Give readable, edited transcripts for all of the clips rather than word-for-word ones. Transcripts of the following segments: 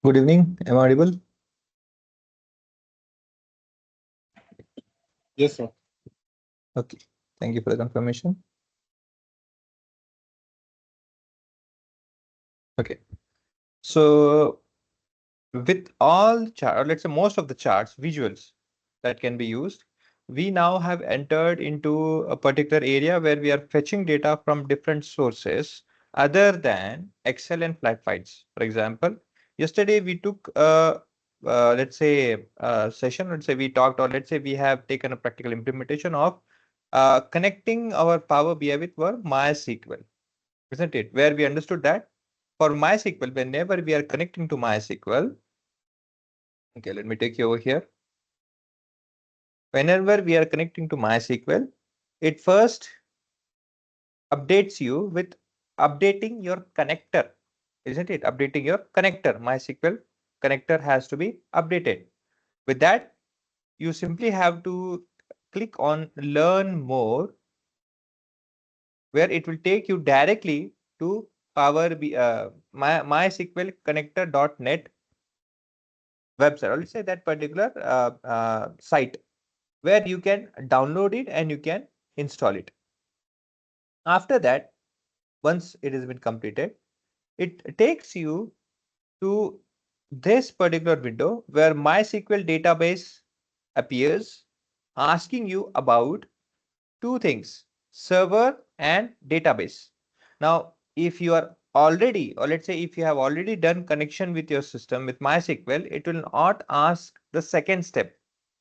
Good evening. Am I audible? Yes, sir. Okay. Thank you for the confirmation. Okay. So with all chart, let's say most of the charts, visuals that can be used, we now have entered into a particular area where we are fetching data from different sources other than Excel and flat files. For example, yesterday we took let's say a session, let's say we talked, or let's say we have taken a practical implementation of connecting our Power BI with our MySQL, isn't it? Where we understood that for MySQL, whenever we are connecting to MySQL, okay, let me take you over here. Whenever we are connecting to MySQL, it first updates you with updating your connector, isn't it? Updating your connector. MySQL connector has to be updated. With that, you simply have to click on learn more, where it will take you directly to MySQL connector.net website, or let's say that particular site, where you can download it and you can install it. After that, once it has been completed, it takes you to this particular window where MySQL database appears, asking you about two things: server and database. Now, if you are already, or let's say if you have already done connection with your system with MySQL, it will not ask the second step.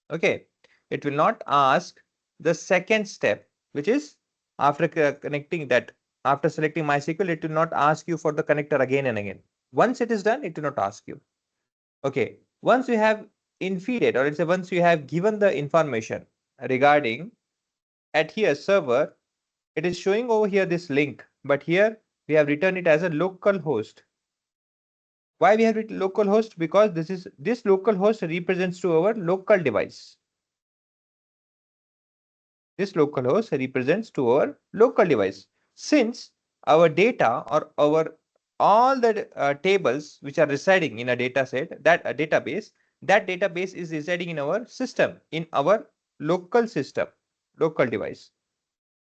Okay, it will not ask the second step, which is after connecting that, after selecting MySQL, it will not ask you for the connector again and again. Once it is done, it will not ask you. Okay, once you have infeeded, or let's say once you have given the information regarding at here server, it is showing over here this link, but here we have written it as a local host. Why we have written local host? Because this local host represents to our local device. This local host represents to our local device. Since our data or our all the tables which are residing in a data set, that a database is residing in our system, in our local system, local device.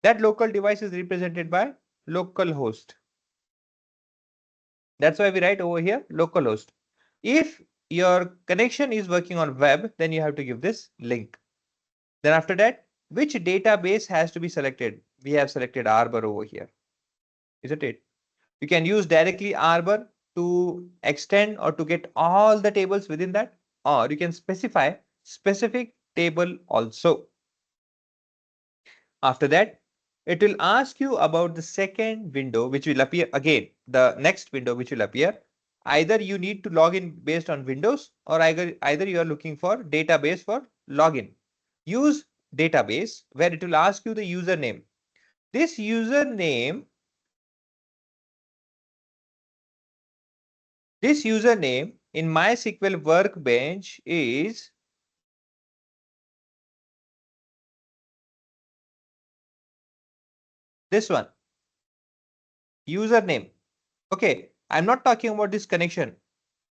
That local device is represented by local host. That's why we write over here local host. If your connection is working on web, then you have to give this link. Then after that, which database has to be selected? We have selected Arbor over here, isn't it? You can use directly Arbor to extend or to get all the tables within that, or you can specify specific table also. After that, it will ask you about the second window, which will appear again, the next window which will appear. Either you need to log in based on Windows, or either you are looking for database for login. Use database, where it will ask you the username. This username in MySQL Workbench is this one, username. Okay, I'm not talking about this connection.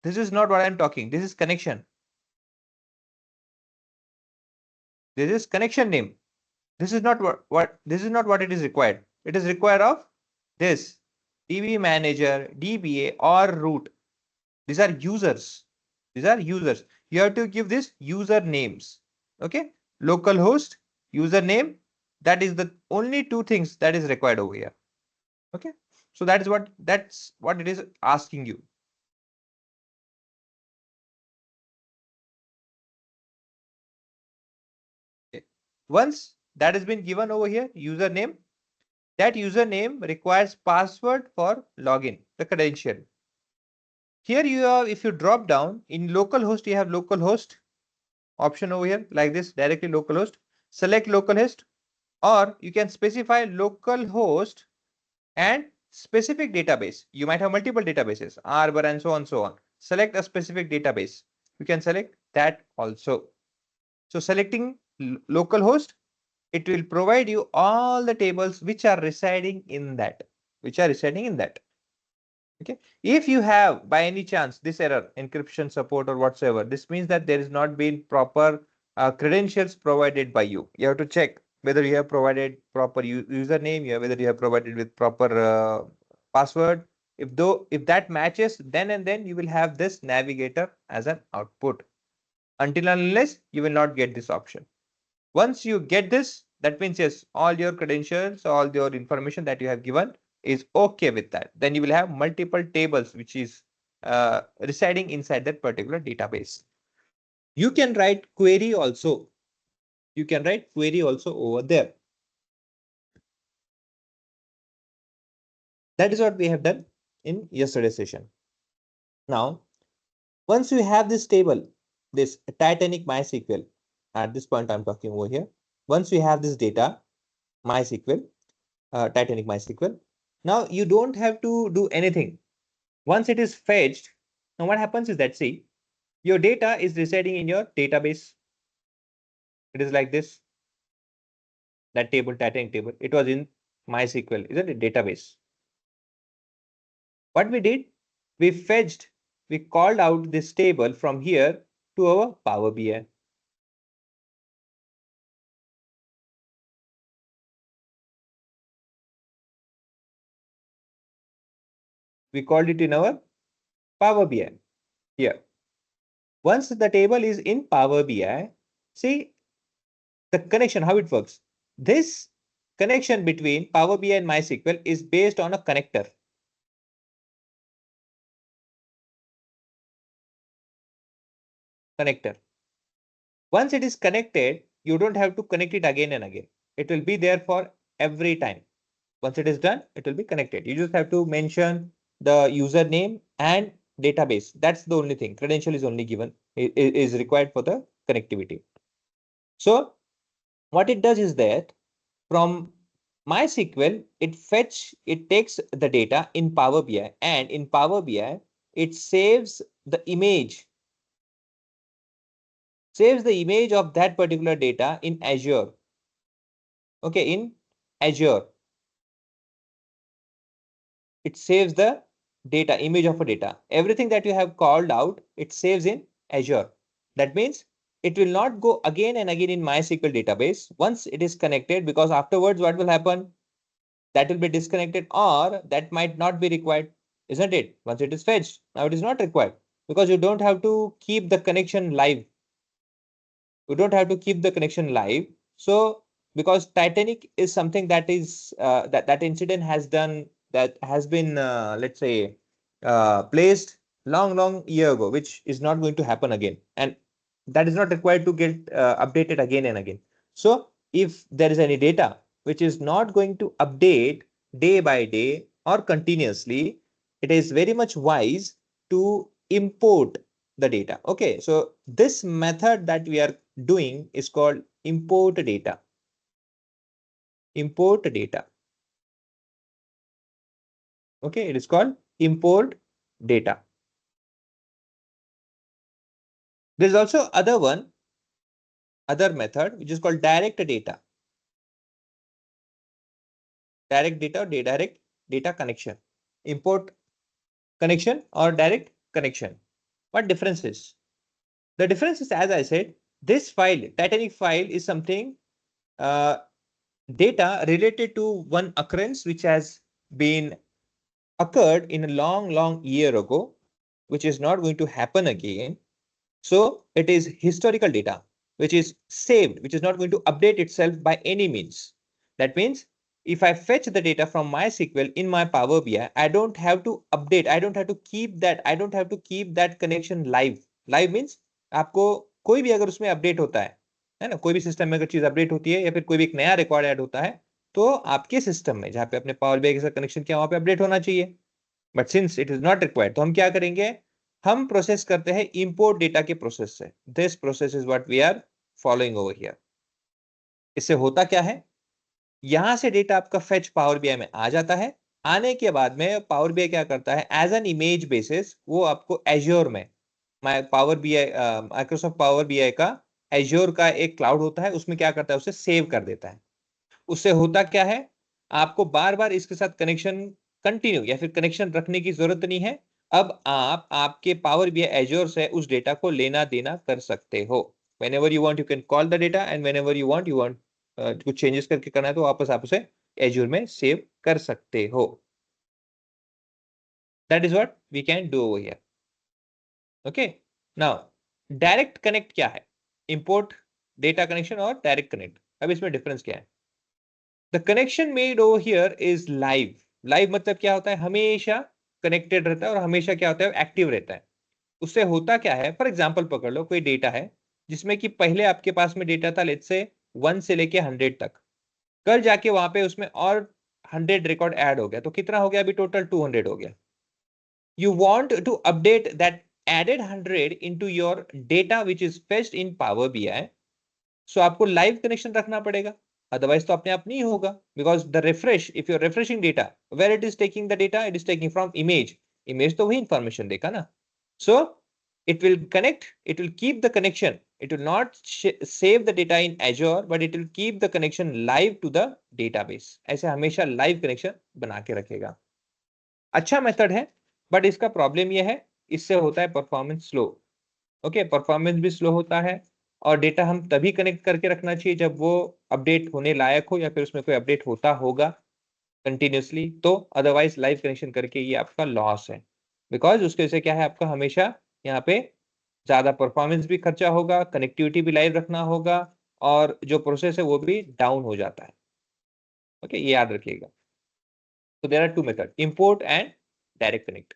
This is not what I'm talking. This is connection. This is connection name. This is not what this is not what it is required. It is required of this DB manager, DBA, or root. These are users. These are users. You have to give this user names. Okay, localhost, username. That is the only two things that is required over here. Okay, so that's what it is asking you. Okay. Once that has been given over here, username. That username requires password for login, the credential. Here you have, if you drop down in localhost, you have localhost option over here like this, directly localhost. Select localhost, or you can specify localhost and specific database. You might have multiple databases, Arbor and so on, so on. Select a specific database. You can select that also. So selecting localhost, it will provide you all the tables which are residing in that, Okay. If you have by any chance this error, encryption support or whatsoever, this means that there is not been proper credentials provided by you. You have to check whether you have provided proper username, whether you have provided with proper password. If that matches, then and then you will have this navigator as an output. Until and unless you will not get this option. Once you get this, that means yes, all your credentials, all your information that you have given is okay with that. Then you will have multiple tables which is residing inside that particular database. You can write query also. You can write query also over there. That is what we have done in yesterday's session. Now, once you have this table, this Titanic MySQL, at this point I'm talking over here. Once we have this data, MySQL, Titanic MySQL, Now you don't have to do anything. Once it is fetched, now what happens is that, see, your data is residing in your database. It is like this, that table, Titanic table. It was in MySQL, isn't it? Database. What we did, we fetched, we called out this table from here to our Power BI. We called it in our Power BI here. Once the table is in Power BI, see the connection, how it works. This connection between Power BI and MySQL is based on a connector. Once it is connected, you don't have to connect it again and again. It will be there for every time. Once it is done, it will be connected. You just have to mention the username and database. That's the only thing. Credential is only given, is required for the connectivity. So what it does is that from MySQL, it takes the data in Power BI, and in Power BI, it saves the image of that particular data in Azure. Okay, in Azure, it saves the data, image of a data. Everything that you have called out, it saves in Azure. That means it will not go again and again in MySQL database once it is connected, because afterwards what will happen? That will be disconnected, or that might not be required, isn't it? Once it is fetched, now it is not required, because you don't have to keep the connection live. You don't have to keep the connection live. So because Titanic is something that is that incident has done, that has been let's say placed long year ago, which is not going to happen again, and that is not required to get updated again and again. So if there is any data which is not going to update day by day or continuously, it is very much wise to import the data. Okay, so this method that we are doing is called import data. Import data. Okay, it is called import data. There is also other method which is called direct data. Direct data or direct data connection. Import connection or direct connection. What difference is? The difference is, as I said, this file, Titanic file, is something data related to one occurrence which has been occurred in a long year ago, which is not going to happen again. So it is historical data, which is saved, which is not going to update itself by any means. That means if I fetch the data from MySQL in my Power BI, I don't have to update. I don't have to keep that connection live. Live means आपको कोई भी अगर उसमें update होता है ना, कोई भी सिस्टम में अगर चीज अपडेट होती है या फिर कोई भी एक नया रिकॉर्ड ऐड होता है, तो आपके सिस्टम में जहाँ पे अपने पावर बीआई के साथ कनेक्शन किया वहां पे अपडेट होना चाहिए. But since it is not required, तो हम क्या करेंगे? हम प्रोसेस करते हैं इंपोर्ट डेटा के प्रोसेस से. This process is what we are following over here. इससे होता क्या है? यहां से डेटा आपका फेच पावर बीआई में आ जाता है. आने के बाद में पावर बीआई क्या करता है? एज एन इमेज बेसिस वो आपको एज्योर में, power BI, Microsoft power BI का एज्योर का एक क्लाउड होता है, उसमें क्या करता है? उसे सेव कर देता है. उससे होता क्या है? आपको बार बार इसके साथ कनेक्शन कंटिन्यू या फिर कनेक्शन रखने की जरूरत नहीं है. अब आप आपके पावर बीआई एज्योर से उस डेटा को लेना देना कर सकते हो. whenever you want you can call the data, and whenever you want कुछ चेंजेस करके करना है तो वापस आप उसे एज्योर में सेव कर सकते हो. That is what we can do over here. Okay, now direct connect क्या है? इंपोर्ट डेटा कनेक्शन और डायरेक्ट कनेक्ट. अब इसमें डिफरेंस क्या है? The connection made over here is live. Live मतलब क्या होता है? हमेशा कनेक्टेड रहता है और हमेशा क्या होता है? एक्टिव रहता है. उससे होता क्या है? फॉर एग्जाम्पल पकड़ लो, कोई डेटा है जिसमें कि पहले आपके पास में डेटा था लेट्स से 1 से लेके 100 तक. कल जाके वहां पे उसमें और 100 रिकॉर्ड ऐड हो गया, तो कितना हो गया? अभी टोटल 200 हो गया. You want to update that added 100 into your data which is fetched in Power BI. सो आपको लाइव कनेक्शन रखना पड़ेगा. अदरवाइज तो अपने आप नहीं होगा, because the refresh, if you are refreshing data, where it is taking the data, it is taking from image, image तो वही इंफॉर्मेशन देगा ना. सो it will connect, it will keep the connection, it will not save the data in Azure, but it will keep the connection live to the database. ऐसे हमेशा live connection बना के रखेगा. अच्छा मेथड है, बट इसका प्रॉब्लम यह है, इससे होता है परफॉर्मेंस स्लो. ओके, परफॉर्मेंस भी स्लो होता है, और डेटा हम तभी कनेक्ट करके रखना चाहिए जब वो अपडेट होने लायक हो, या फिर उसमें कोई अपडेट होता होगा कंटिन्यूसली. तो अदरवाइज लाइव कनेक्शन करके ये आपका लॉस है, बिकॉज उसके वजह से क्या है, आपका हमेशा यहाँ पे ज्यादा परफॉर्मेंस भी खर्चा होगा, कनेक्टिविटी भी लाइव रखना होगा, और जो प्रोसेस है वो भी डाउन हो जाता है. ओके, ये याद रखिएगा. तो there are two method, import and direct connect.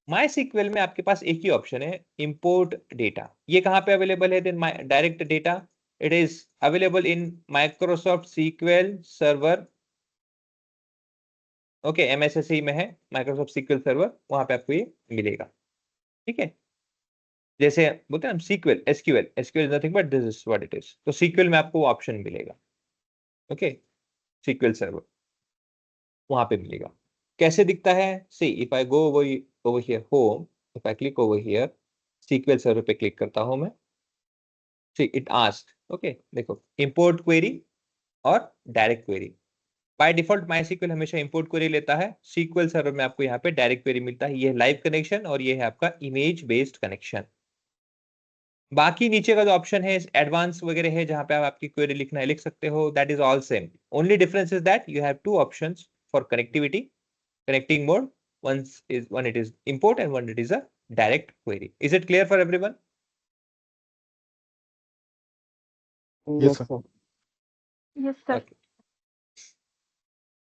MySQL में आपके पास एक ही ऑप्शन है, इंपोर्ट डेटा. ये कहाँ पे अवेलेबल है? Then direct data, it is available in Microsoft SQL server. Okay, MSSE में है माइक्रोसॉफ्ट सीक्वल सर्वर, वहां पे आपको ये मिलेगा. ठीक है, जैसे बोलते हैं हम SQL, SQL is nothing but this is what it is. तो सीक्वल में आपको वो ऑप्शन मिलेगा. ओके, सीक्वल सर्वर वहां पे मिलेगा. कैसे दिखता है? See if I go over here home, if I click over here, SQL server पे क्लिक करता हूं मैं. सी इट आस्क, ओके देखो, इंपोर्ट क्वेरी और डायरेक्ट क्वेरी. बाय डिफॉल्ट मायसीक्वल हमेशा इंपोर्ट क्वेरी लेता है, सीक्वल सर्वर में आपको यहाँ पे डायरेक्ट क्वेरी मिलता है. ये लाइव कनेक्शन और ये है आपका इमेज बेस्ड कनेक्शन. बाकी नीचे का जो ऑप्शन है एडवांस वगैरह है, जहां पे आप आपकी क्वेरी लिखना है लिख सकते हो. That is all same. Only difference is that you have two options for connectivity, connecting mode. One it is import and one it is a direct query. Is it clear for everyone? Yes, sir. Yes, sir. Okay.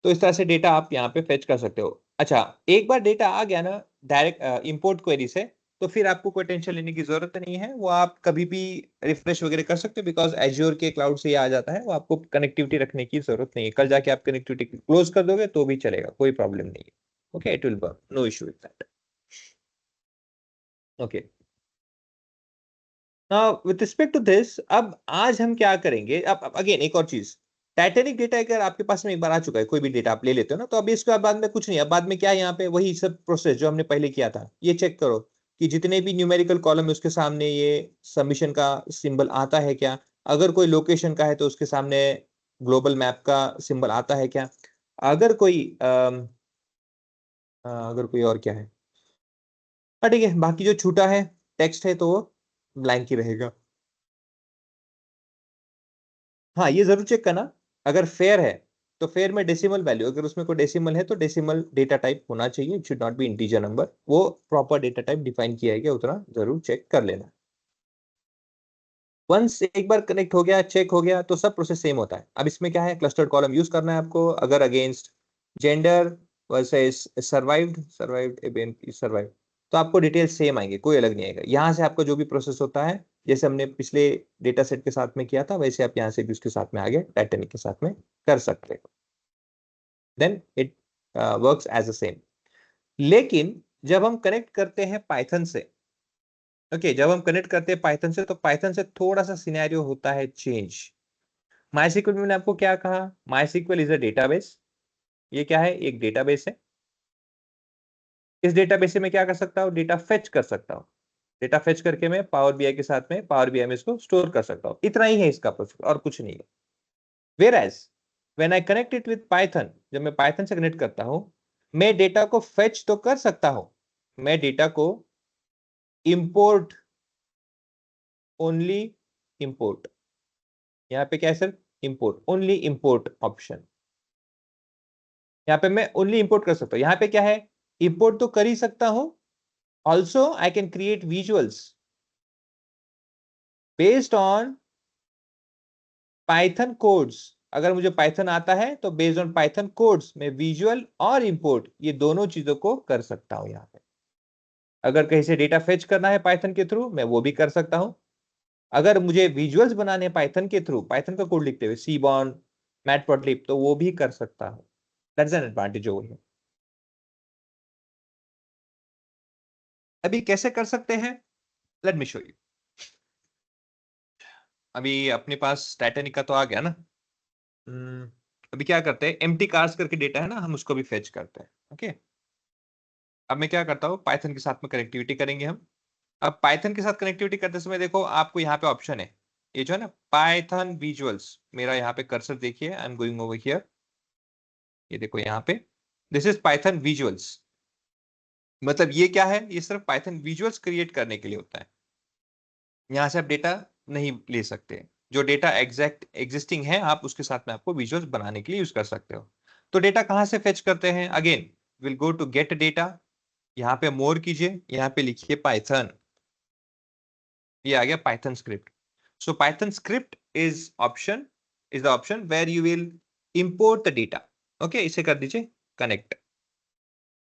तो इस तरह से data आप यहाँ पे fetch कर सकते हो. अच्छा, एक बार डेटा आ गया ना डायरेक्ट इंपोर्ट क्वेरी से, तो फिर आपको कोई टेंशन लेने की जरूरत नहीं है. वो आप कभी भी रिफ्रेश वगैरह कर सकते हो, बिकॉज एज्योर के क्लाउड से ये आ जाता है. वो आपको कनेक्टिविटी रखने की जरूरत नहीं है. कल जाके आप कनेक्टिविटी क्लोज कर दोगे तो भी चलेगा, कोई प्रॉब्लम नहीं है. Okay, it will work, no issue with that. Okay, with respect to this, अब आज हम क्या करेंगे. अब अगेन एक और चीज, टाइटेनिक डेटा अगर आपके पास में एक बार आ चुका है, कोई भी डेटा आप ले लेते हो ना, तो अभी इसके बाद में कुछ नहीं. अब बाद में क्या है, यहाँ पे वही सब प्रोसेस जो हमने पहले किया था. ये चेक करो कि जितने भी न्यूमेरिकल कॉलम है उसके सामने ये सबमिशन का सिंबल आता है क्या. अगर कोई लोकेशन का है तो उसके सामने ग्लोबल मैप का सिंबल आता है क्या. अगर कोई अगर कोई और क्या है, हाँ ठीक है, बाकी जो छूटा है टेक्स्ट है तो वो ब्लैंक ही रहेगा. हाँ, ये जरूर चेक करना, अगर फेयर है तो फेयर में डेसिमल वैल्यू, अगर उसमें कोई डेसिमल है तो डेसिमल डेटा टाइप होना चाहिए. It should not be integer number. वो प्रॉपर डेटा टाइप डिफाइन किया गया, उतना जरूर चेक कर लेना. वंस एक बार कनेक्ट हो गया, चेक हो गया, तो सब प्रोसेस सेम होता है. अब इसमें क्या है, क्लस्टर्ड कॉलम यूज करना है आपको. अगर against gender versus survived, survived, तो आपको डिटेल सेम आएंगे, कोई अलग नहीं आएगा. यहाँ से आपका जो भी प्रोसेस होता है, जैसे हमने पिछले डेटा सेट के साथ में किया था, वैसे आप यहाँ से भी उसके साथ में आगे टाइटेनिक के साथ में कर सकते हो. Then it works as a same. लेकिन जब हम कनेक्ट करते हैं पाइथन से, ओके जब हम कनेक्ट करते हैं पाइथन से, तो पाइथन से थोड़ा सा सिनेरियो होता है चेंज. माइस्क्ल में मैंने आपको क्या कहा, माइस्क्ल इज अ डेटाबेस. ये क्या है, एक डेटाबेस है. इस डेटाबेस से मैं क्या कर सकता हूँ, डेटा फेच कर सकता हूँ. डेटा फेच करके मैं पावर बीआई के साथ में पावर बीआई में इसको स्टोर कर सकता हूँ. इतना ही है इसका प्रोसेस, और कुछ नहीं है. Whereas when I connect it with Python, जब मैं पाइथन से कनेक्ट करता हूँ, मैं डेटा को फेच तो कर सकता हूँ, मैं डेटा को इंपोर्ट, ओनली इंपोर्ट. यहाँ पे क्या है sir, import, only import option. यहाँ पे मैं ओनली इंपोर्ट कर सकता हूँ. यहाँ पे क्या है, इंपोर्ट तो कर ही सकता हूं, also I can create visuals based on Python codes. अगर मुझे पाइथन आता है तो बेस्ड ऑन पाइथन कोड्स मैं विजुअल और इंपोर्ट ये दोनों चीजों को कर सकता हूं. यहाँ पे अगर कहीं से डेटा फेच करना है पाइथन के थ्रू, मैं वो भी कर सकता हूं. अगर मुझे विजुअल्स बनाने पाइथन के थ्रू, पाइथन का कोड लिखते हुए सीबॉर्न, मैटप्लॉटलिब, तो वो भी कर सकता हूं. That's an advantage over here. अभी कैसे कर सकते हैं, लेट मी शो यू. अभी अपने पास टाइटैनिक का तो आ गया ना. अभी क्या करते हैं, एम्प्टी कार्स करके डेटा है ना, हम उसको भी फेच करते हैं। ओके, अब मैं क्या करता हूँ, पाइथन के साथ में कनेक्टिविटी करेंगे हम। अब पाइथन के साथ कनेक्टिविटी करते समय देखो आपको यहाँ पे ऑप्शन है, ये जो है ना पाइथन विजुअल्स, मेरा यहाँ पे कर्सर देखिए, I am going over here, ये देखो यहाँ पे दिस इज पाइथन विजुअल्स। मतलब ये क्या है, ये सिर्फ पाइथन विजुअल्स क्रिएट करने के लिए होता है। यहाँ से आप डेटा नहीं ले सकते, जो डेटा एग्जैक्ट एग्जिस्टिंग है आप उसके साथ में आपको विजुअल्स बनाने के लिए यूज कर सकते हो। तो डेटा कहाँ से फेच करते हैं, again will go to get data, यहाँ पे मोर कीजिए, यहाँ पे लिखिए पाइथन, ये आ गया Python script. So Python script is the option where you will import the data. Okay, इसे कर दीजिए कनेक्ट।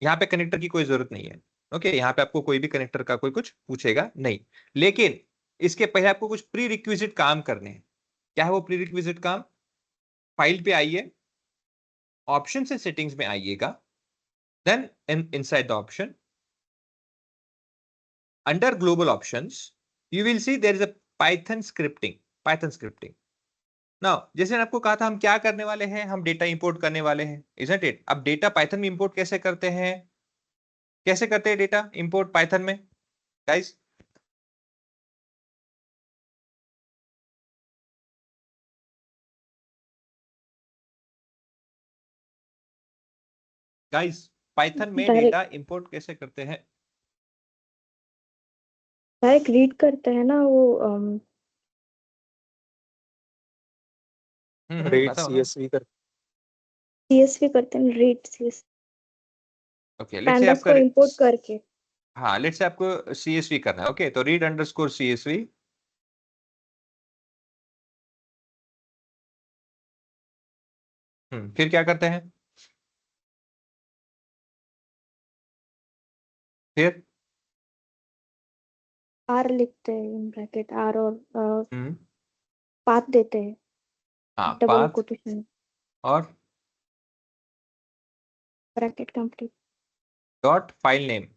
यहाँ पे कनेक्टर की कोई जरूरत नहीं है। ओके, यहाँ पे आपको कोई भी कनेक्टर का कोई कुछ पूछेगा नहीं, लेकिन इसके पहले आपको कुछ प्री रिक्विजिट काम करने हैं। क्या है वो प्री रिक्विजिट काम, फाइल पे आइए, ऑप्शन से सेटिंग्स में आइएगा, then inside the option under global options you will see there is a Python scripting. Now जैसे मैंने आपको कहा था हम क्या करने वाले हैं, हम डेटा इंपोर्ट करने वाले हैं, इजंट इट। अब डेटा पाइथन में इंपोर्ट कैसे करते हैं, कैसे करते हैं डेटा इंपोर्ट पाइथन में गाइस? गाइस पाइथन में डायरेक्ट डेटा इंपोर्ट कैसे करते हैं? डायरेक्ट रीड करते हैं ना वो रीड बताओ ना। सीएसवी कर सीएसवी करते हैं, रीड सीएस ओके, लेट्स से पैंडास आपका को इंपोर्ट करके। हाँ, लेट्स से आपको सीएसवी करना है। ओके, तो रीड अंडरस्कोर सीएसवी, फिर क्या करते हैं, फिर आर लिखते हैं इन ब्रैकेट आर और हम्म पाथ देते हैं हाँ डबल पाथ कोटेशन और bracket complete. Dot file name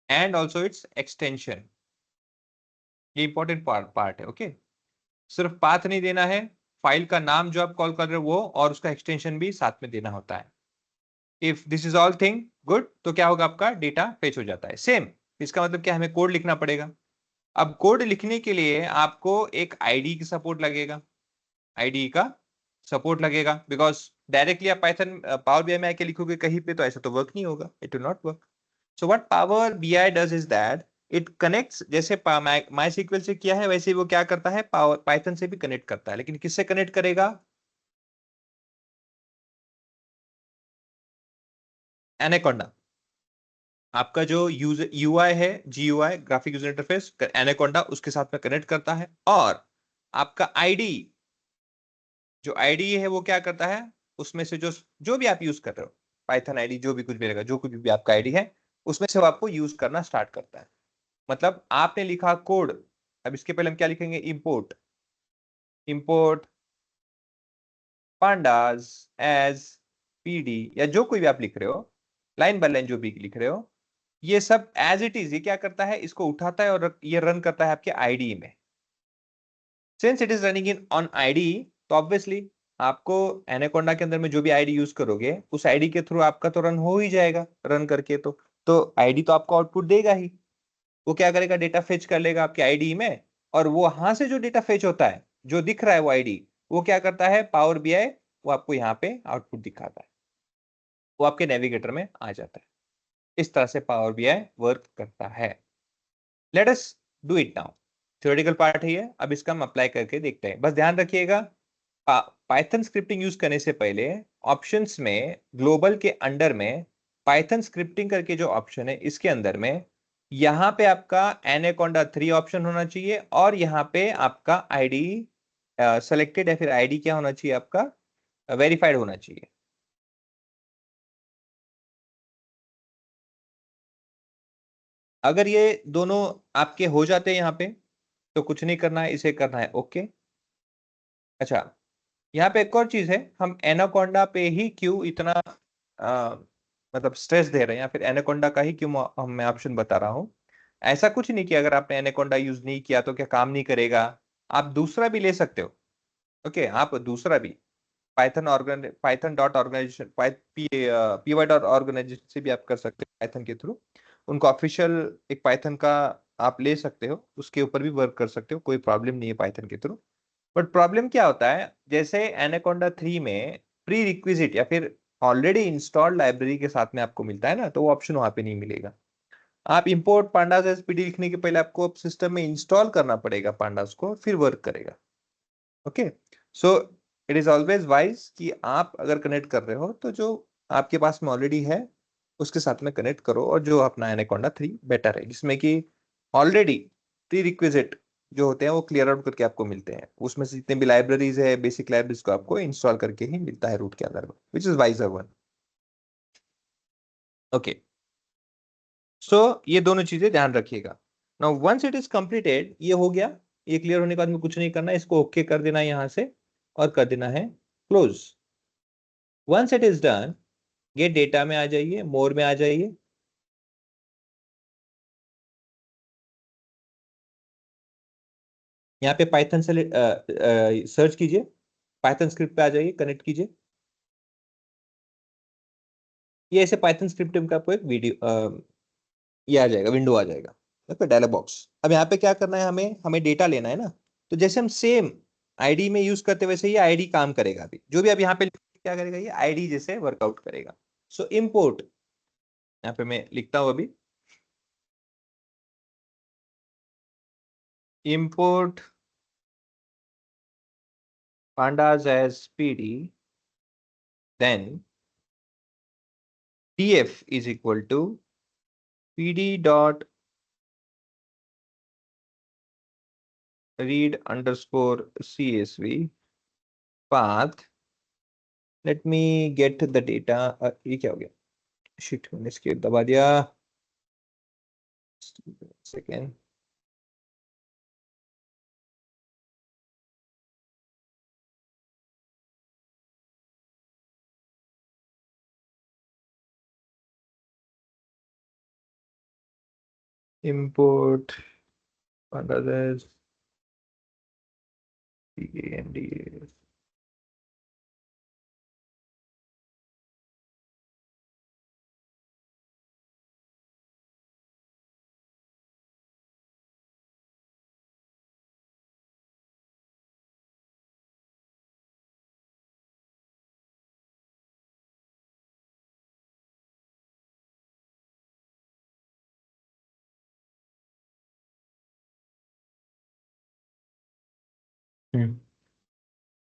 and also it's extension, ये इंपॉर्टेंट पार्ट है। ओके, सिर्फ पाथ नहीं देना है, फाइल का नाम जो आप कॉल कर रहे हो वो और उसका एक्सटेंशन भी साथ में देना होता है। If this is all thing good, तो क्या होगा, आपका डेटा फेच हो जाता है। सेम इसका मतलब क्या, हमें कोड लिखना पड़ेगा। अब कोड लिखने के लिए आपको एक आईडी की सपोर्ट लगेगा, आईडी का सपोर्ट लगेगा, बिकॉज डायरेक्टली आप पाइथन पावर बीआई में आके लिखोगे कहीं पे तो ऐसा तो वर्क नहीं होगा, it will not work. So what power BI does is that it connects, जैसे माई सीक्वल से किया है वैसे ही वो क्या करता है, पावर पाइथन से भी कनेक्ट करता है, लेकिन किससे कनेक्ट करेगा, एनाकोंडा। आपका जो यूआई है, GUI graphic user interface, anaconda उसके साथ में कनेक्ट करता है। और आपका आईडी, जो आईडी है वो क्या करता है, उसमें से जो जो भी आप यूज कर रहे हो, पाइथन आईडी जो भी कुछ भी रहेगा, जो कुछ भी आपका आईडी है उसमें से वो आपको यूज करना स्टार्ट करता है। मतलब आपने लिखा कोड, अब इसके पहले हम क्या लिखेंगे, import import pandas as pd, या जो कोई भी आप लिख रहे हो, लाइन बाय लाइन जो भी लिख रहे हो, ये सब एज इट इज ये क्या करता है, इसको उठाता है और ये रन करता है आपके आईडी में। Since it is running in on ID, तो ऑब्वियसली आपको एनाकोंडा के अंदर में जो भी आईडी यूज करोगे उस आईडी के थ्रू आपका तो रन हो ही जाएगा, रन करके तो आईडी तो आपको आउटपुट देगा ही। वो क्या करेगा, डेटा फेच कर लेगा आपके आईडी में, और वो वहां से जो डेटा फेच होता है, जो दिख रहा है वो आईडी, वो क्या करता है, पावर बीआई वो आपको यहाँ पे आउटपुट दिखाता है, वो आपके नेविगेटर में आ जाता है। इस तरह से पावर बीआई वर्क करता है। Let us do it now. Theoretical part है ये, अब इसका हम अप्लाई करके देखते हैं। बस ध्यान रखिएगा, पाइथन स्क्रिप्टिंग यूज करने से पहले ऑप्शंस में ग्लोबल के अंडर में पाइथन स्क्रिप्टिंग करके जो ऑप्शन है इसके अंदर में यहाँ पे आपका एनाकोंडा 3 ऑप्शन होना चाहिए, और यहाँ पे आपका आईडी सेलेक्टेड या फिर आईडी क्या होना चाहिए, आपका वेरीफाइड होना चाहिए। अगर ये दोनों आपके हो जाते हैं यहाँ पे तो कुछ नहीं करना है, इसे करना है ओके। अच्छा, यहाँ पे एक और चीज है, हम एनाकोंडा पे ही क्यों इतना मतलब स्ट्रेस दे रहे हैं, या फिर एनाकोंडा का ही क्यों मैं ऑप्शन बता रहा हूँ। ऐसा कुछ नहीं कि अगर आपने एनाकोंडा यूज नहीं किया तो क्या काम नहीं करेगा, आप दूसरा भी ले सकते हो। ओके आप दूसरा भी Python dot organisation py dot organisation से भी आप कर सकते हैं पाइथन के थ्रू। उनका ऑफिशियल एक पाइथन का आप ले सकते हो, उसके ऊपर भी वर्क कर सकते हो, कोई प्रॉब्लम नहीं है पाइथन के थ्रू। बट प्रॉब्लम क्या होता है, जैसे एनाकोंडा 3 में प्री रिक्विजिट या फिर ऑलरेडी इंस्टॉल्ड लाइब्रेरी के साथ में आपको मिलता है ना, तो वो ऑप्शन वहां पे नहीं मिलेगा। आप इंपोर्ट पांडास एसपीडी लिखने के पहले आपको सिस्टम में इंस्टॉल करना पड़ेगा पांडास को, फिर वर्क करेगा। Okay, so it is always wise कि आप अगर कनेक्ट कर रहे हो तो जो आपके पास में ऑलरेडी है उसके साथ में कनेक्ट करो, और जो अपना एनाकोंडा 3 बेटर है, जिसमें कि ऑलरेडी प्री रिक्विजिट जो होते हैं वो क्लियर आउट करके आपको मिलते हैं, उसमें से जितने भी लाइब्रेरीज है बेसिक लाइब्रेरीज को आपको इंस्टॉल करके ही मिलता है रूट के अंदर में, which is wiser one. Okay, so ये दोनों चीजें ध्यान रखिएगा। Now once it is completed, ये हो गया, ये क्लियर होने के बाद में कुछ नहीं करना है, इसको ओके कर देना है यहां से और कर देना है close. Once it is done, get data में आ जाइए, मोर में आ जाइए। यहाँ पे पाइथन से सर्च कीजिए, पाइथन स्क्रिप्ट पे आ जाइए, कनेक्ट कीजिए। ये ऐसे पाइथन स्क्रिप्ट का आपको एक वीडियो ये आ जाएगा, विंडो आ जाएगा, देखो डायलॉग बॉक्स। अब यहाँ पे क्या करना है, हमें हमें डेटा लेना है ना, तो जैसे हम सेम आईडी में यूज करते वैसे ही आईडी काम करेगा। अभी जो भी अब यहाँ पे क्या करेगा, ये आईडी जैसे वर्कआउट करेगा। सो इम्पोर्ट, यहाँ पे मैं लिखता हूं अभी, import pandas as pd, then df is equal to pd dot read underscore csv path, let me get the data। ये क्या हो गया, शिट मैंने escape दबा दिया, second. import pandas as pd,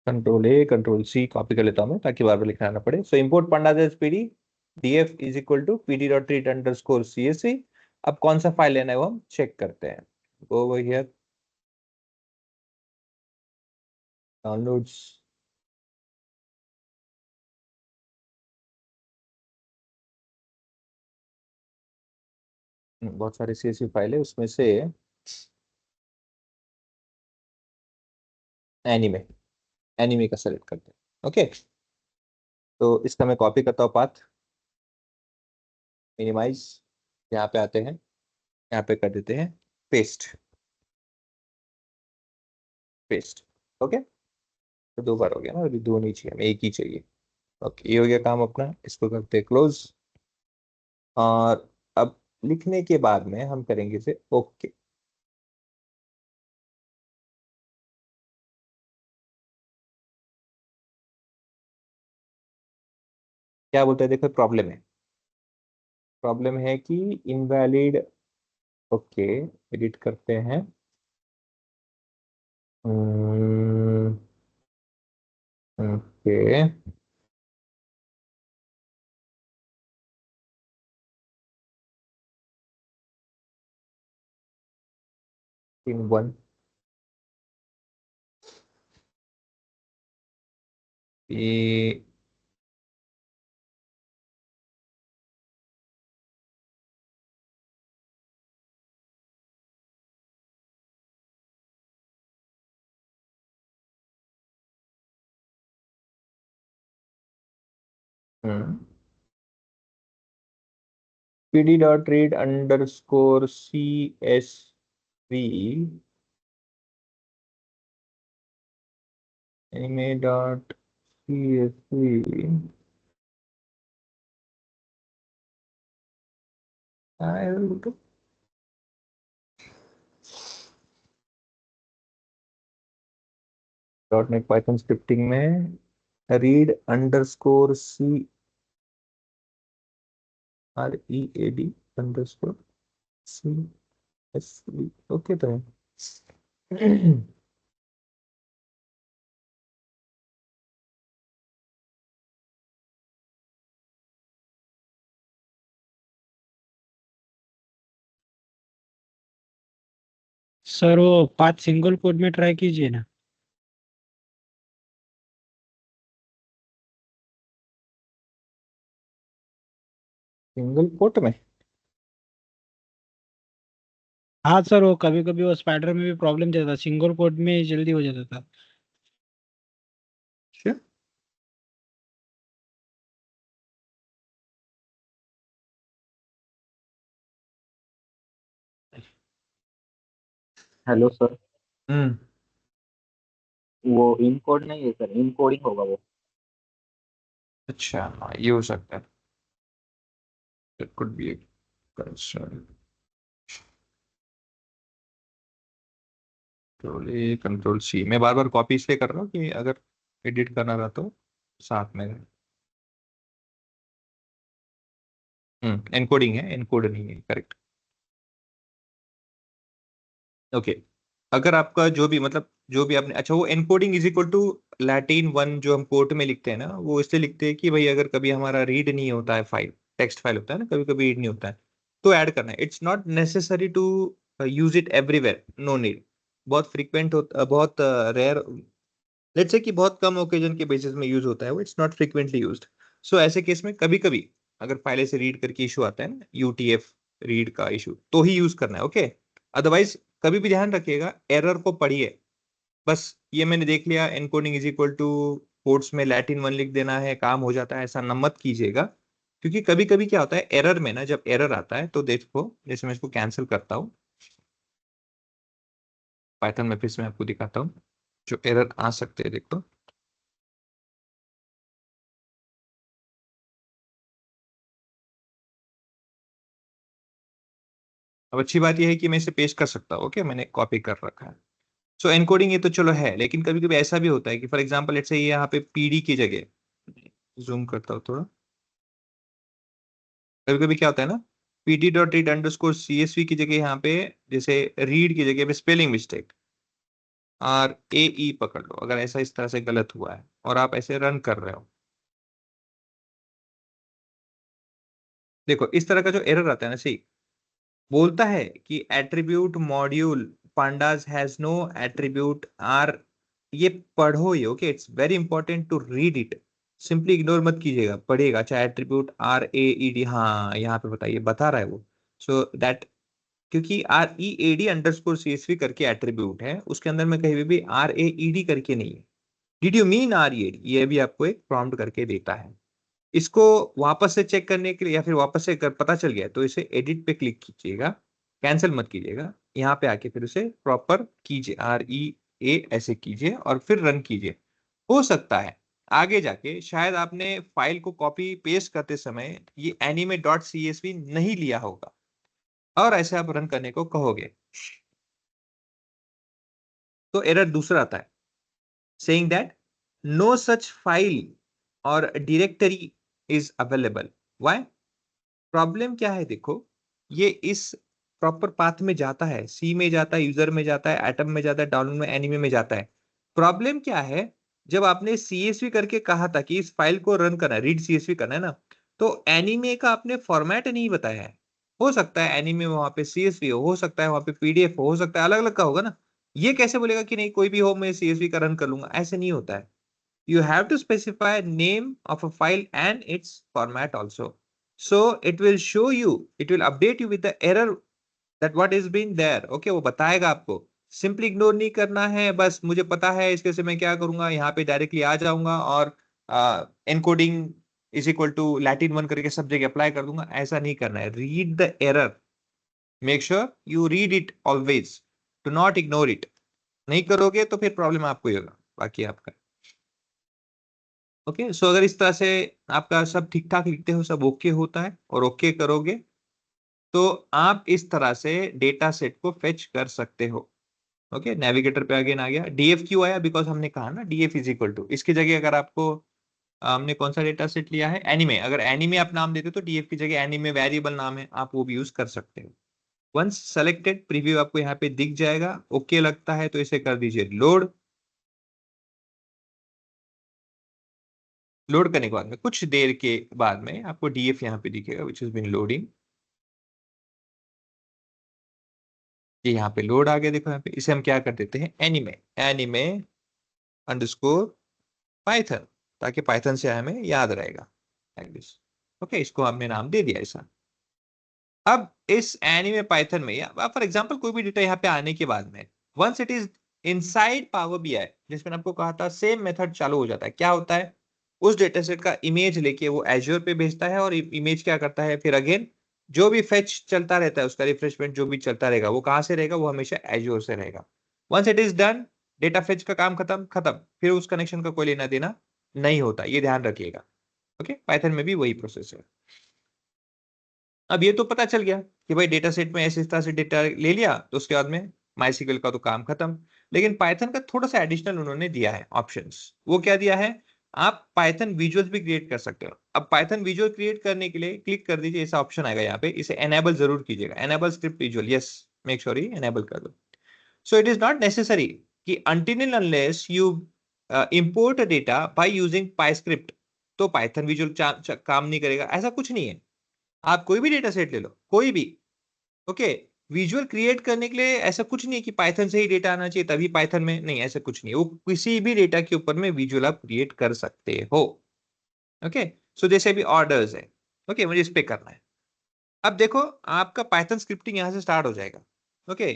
control A control C copy कर लेता हूँ मैं, ताकि बार बार लिखना ना पड़े। So import pandas as pd, df is equal to pd dot read underscore csv। अब कौन सा फाइल लेना है वो हम चेक करते हैं। गो ओवर हियर, डाउनलोड्स, बहुत सारे csv फाइल है, उसमें से एनीमे, एनीमे का सेलेक्ट करते हैं। ओके, तो इसका मैं कॉपी करता हूँ पाथ, मिनिमाइज, यहाँ पे आते हैं, यहाँ पे कर देते हैं पेस्ट, पेस्ट। ओके, तो दो बार हो गया ना, अभी दो नहीं चाहिए, हमें एक ही चाहिए। ओके, ये हो गया काम अपना, इसको करते हैं क्लोज। और अब लिखने के बाद में हम करेंगे इसे ओके। क्या बोलते हैं, देखो प्रॉब्लम है, प्रॉब्लम है कि इनवैलिड। ओके, एडिट करते हैं। ओके, इन वन ये pd dot read underscore csv anime.csv. .NET Python scripting में read_read_CSV ओके तो है। सर वो पाथ सिंगल कोड में ट्राई कीजिए ना। सिंगल कोट में हाँ सर, वो कभी कभी वो स्पाइडर में भी प्रॉब्लम देता था, सिंगल कोड में जल्दी हो जाता था। हेलो सर, हम्म वो इन कोड नहीं है सर, इन कोडिंग होगा वो। अच्छा हाँ, ये हो सकता है। That could be a concern. Control C मैं बार बार कॉपी इसलिए कर रहा हूँ कि अगर एडिट करना रहा तो साथ में रहे। एनकोडिंग है, एनकोड नहीं है, करेक्ट। ओके अगर आपका जो भी मतलब जो भी आपने अच्छा वो encoding is equal to Latin one जो हम कोड में लिखते हैं ना वो इसलिए लिखते हैं कि भाई अगर कभी हमारा रीड नहीं होता है फाइल, टेक्स्ट फाइल होता है ना, कभी कभी रीड नहीं होता है तो ऐड करना है। It's not necessary to use it everywhere, no need. बहुत फ्रीक्वेंट होता, बहुत रेयर, लेट्स से कि बहुत कम ओकेजन के बेसिस में यूज होता है वो, it's not frequently used. So ऐसे केस में कभी कभी अगर फाइल से रीड करके इशू आता है ना, यूटीएफ रीड का इशू, तो ही यूज करना है ओके। अदरवाइज कभी भी ध्यान रखिएगा एरर को पढ़िए। बस ये मैंने देख लिया encoding is equal to codes में लैटिन वन लिख देना है काम हो जाता है, ऐसा न मत कीजिएगा। क्योंकि कभी कभी क्या होता है एरर में ना, जब एरर आता है तो देखो जैसे मैं इसको कैंसिल करता हूँ पाइथन में, फिर से मैं आपको दिखाता हूँ जो एरर आ सकते हैं देखो। अब अच्छी बात यह है कि मैं इसे पेस्ट कर सकता हूँ ओके, मैंने कॉपी कर रखा है। सो एनकोडिंग ये तो चलो है, लेकिन कभी कभी ऐसा भी होता है कि फॉर एग्जांपल लेट्स से ये यहाँ पे पीडी की जगह, जूम करता हूँ थोड़ा, कभी कभी क्या होता है ना pd.read_csv की जगह यहाँ पे जैसे रीड की जगह पे स्पेलिंग मिस्टेक RAE पकड़ लो, अगर ऐसा इस तरह से गलत हुआ है और आप ऐसे रन कर रहे हो, देखो इस तरह का जो एरर आता है ना, सही बोलता है कि attribute module pandas has no attribute R, ये पढ़ो ये okay, it's very important to read it, simply ignore मत कीजिएगा, पढ़िएगा। अच्छा एट्रीब्यूट RAED, हाँ यहाँ पे बताइए बता रहा है वो, सो दैट क्योंकि READ_CSV करके एट्रीब्यूट है, उसके अंदर में कहीं भी RAED करके नहीं है। डिड यू मीन RAED, ये भी आपको एक प्रॉम्प्ट करके देता है। इसको वापस से चेक करने के लिए या फिर वापस से अगर पता चल गया तो इसे एडिट पे क्लिक कीजिएगा, कैंसिल मत कीजिएगा, यहाँ पे आके फिर उसे प्रॉपर कीजिए REA ऐसे कीजिए और फिर रन कीजिए। हो सकता है आगे जाके शायद आपने फाइल को कॉपी पेस्ट करते समय ये anime.csv नहीं लिया होगा और ऐसे आप रन करने को कहोगे तो एरर दूसरा आता है saying that no such file or directory is available. Why? Problem क्या है देखो, ये इस प्रॉपर पाथ में जाता है, सी में जाता है, यूजर में जाता है, एटम में जाता है, डाउनलोड में एनिमे में जाता है। प्रॉब्लम क्या है, जब आपने सीएसवी करके कहा था कि इस फाइल को रन करना है, रीड सीएसवी करना है ना, तो एनिमे का आपने फॉर्मेट नहीं बताया है। हो सकता है एनिमे वहां पे सीएसवी हो सकता है वहां पे पीडीएफ हो सकता है अलग अलग का होगा ना। ये कैसे बोलेगा कि नहीं कोई भी हो मैं सीएसवी का रन कर लूंगा, ऐसे नहीं होता है। You have to specify name of a file and its format also. So it will show you, it will update you with the error that what is been there. Okay, वो बताएगा आपको, simply ignore नहीं करना है। बस मुझे पता है इसके से मैं क्या करूंगा, यहाँ पे डायरेक्टली आ जाऊंगा और encoding is equal to Latin one करके सब जगह अप्लाई कर दूंगा, ऐसा नहीं करना है। Read the error, make sure you read it always, do not ignore it. नहीं करोगे तो फिर प्रॉब्लम आपको ही होगा, बाकी आपका। ओके, सो अगर इस तरह से आपका सब ठीक ठाक लिखते हो, सब ओके होता है और ओके करोगे तो आप इस तरह से डेटा सेट को फेच कर सकते हो। ओके, नेविगेटर पे अगेन आ गया। डीएफ क्यों आया? बिकॉज हमने कहा ना डीएफ इज इक्वल टू, इसकी जगह अगर आपको हमने कौन सा डेटा सेट लिया है, एनीमे, अगर एनीमे आप नाम देते हो तो डीएफ की जगह एनीमे वेरिएबल नाम है, आप वो भी यूज कर सकते हो। वंस सेलेक्टेड, प्रीव्यू आपको यहाँ पे दिख जाएगा। ओके लगता है तो इसे कर दीजिए लोड। लोड करने के बाद में कुछ देर के बाद में आपको डीएफ यहाँ पे दिखेगा विच इज बीन लोडिंग। ये यहाँ पे लोड आ गया, देखो यहाँ पे। इसे हम क्या कर देते हैं, एनीमे, एनीमे अंडरस्कोर पाइथन, ताकि पाइथन से हमें याद रहेगा लाइक दिस। ओके, इसको हमने नाम दे दिया ऐसा। अब इस एनीमे पाइथन में फॉर एग्जांपल कोई भी डेटा यहाँ पे आने के बाद में once it is inside Power BI, जिसमें आपको कहा था सेम मेथड चालू हो जाता है। क्या होता है, उस डेटा सेट का इमेज लेके वो एज्योर पे भेजता है और इमेज क्या करता है फिर अगेन जो भी फेच चलता रहता है उसका रिफ्रेशमेंट जो भी चलता रहेगा वो कहां से रहेगा, वो हमेशा एज्योर से रहेगा। Once it is done, data fetch का काम खत्म खत्म, फिर उस कनेक्शन का कोई लेना देना नहीं होता, ये ध्यान रखिएगा। ओके, पाइथन में भी वही प्रोसेस है। अब ये तो पता चल गया कि भाई डेटा सेट में ऐसे इस तरह से डेटा ले लिया तो उसके बाद में माइस्क्ल का तो काम खत्म। लेकिन पाइथन का थोड़ा सा एडिशनल उन्होंने दिया है ऑप्शंस। वो क्या दिया है, आप पाइथन विजुअल्स भी क्रिएट कर सकते हो। अब पाइथन विजुअल क्रिएट करने के लिए क्लिक कर दीजिए, ऐसा ऑप्शन आएगा यहाँ पे, इसे एनेबल जरूर कीजिएगा, enable script visual, yes make sure ये एनेबल कर दो। So it is not necessary कि until and unless you import a data by using PyScript तो पाइथन विजुअल काम नहीं करेगा, ऐसा कुछ नहीं है। आप कोई भी डेटा सेट ले लो, कोई भी, ओके, विजुअल क्रिएट करने के लिए ऐसा कुछ नहीं है कि पाइथन से ही डेटा आना चाहिए तभी पाइथन में, नहीं ऐसा कुछ नहीं है। वो किसी भी डेटा के ऊपर में विजुअल आप क्रिएट कर सकते हो। ओके, सो जैसे भी ऑर्डर्स है, ओके, मुझे इस पे करना है। अब देखो आपका पाइथन स्क्रिप्टिंग यहाँ से स्टार्ट हो जाएगा। ओके,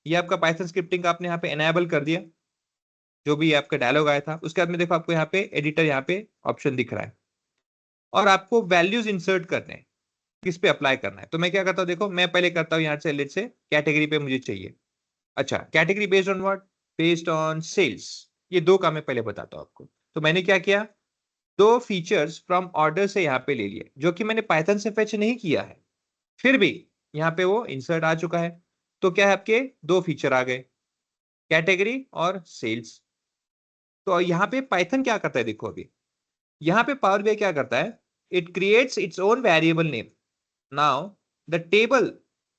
ये आपका पाइथन स्क्रिप्टिंग आपने यहाँ पे एनेबल कर दिया, जो भी आपका डायलॉग आया था। उसके बाद में देखो आपको यहाँ पे एडिटर यहाँ पे ऑप्शन दिख रहा है और आपको वैल्यूज इंसर्ट करने हैं, किस पे अप्लाई करना है। तो मैं क्या करता हूँ, देखो मैं पहले करता हूँ यहाँ से, लेट से कैटेगरी पे मुझे चाहिए। अच्छा, category based on what, based on sales. ये दो का मैं पहले बताता हूँ आपको। तो मैंने क्या किया, दो फीचर्स फ्रॉम ऑर्डर से यहाँ पे ले लिए, जो कि मैंने पाइथन से फेच नहीं किया है, फिर भी यहाँ पे वो इंसर्ट आ चुका है। तो क्या है, आपके दो फीचर आ गए, कैटेगरी और सेल्स। तो यहाँ पे पाइथन क्या करता है, देखो अभी यहाँ पे पावर बीआई क्या करता है, it creates its own variable name. Now the table,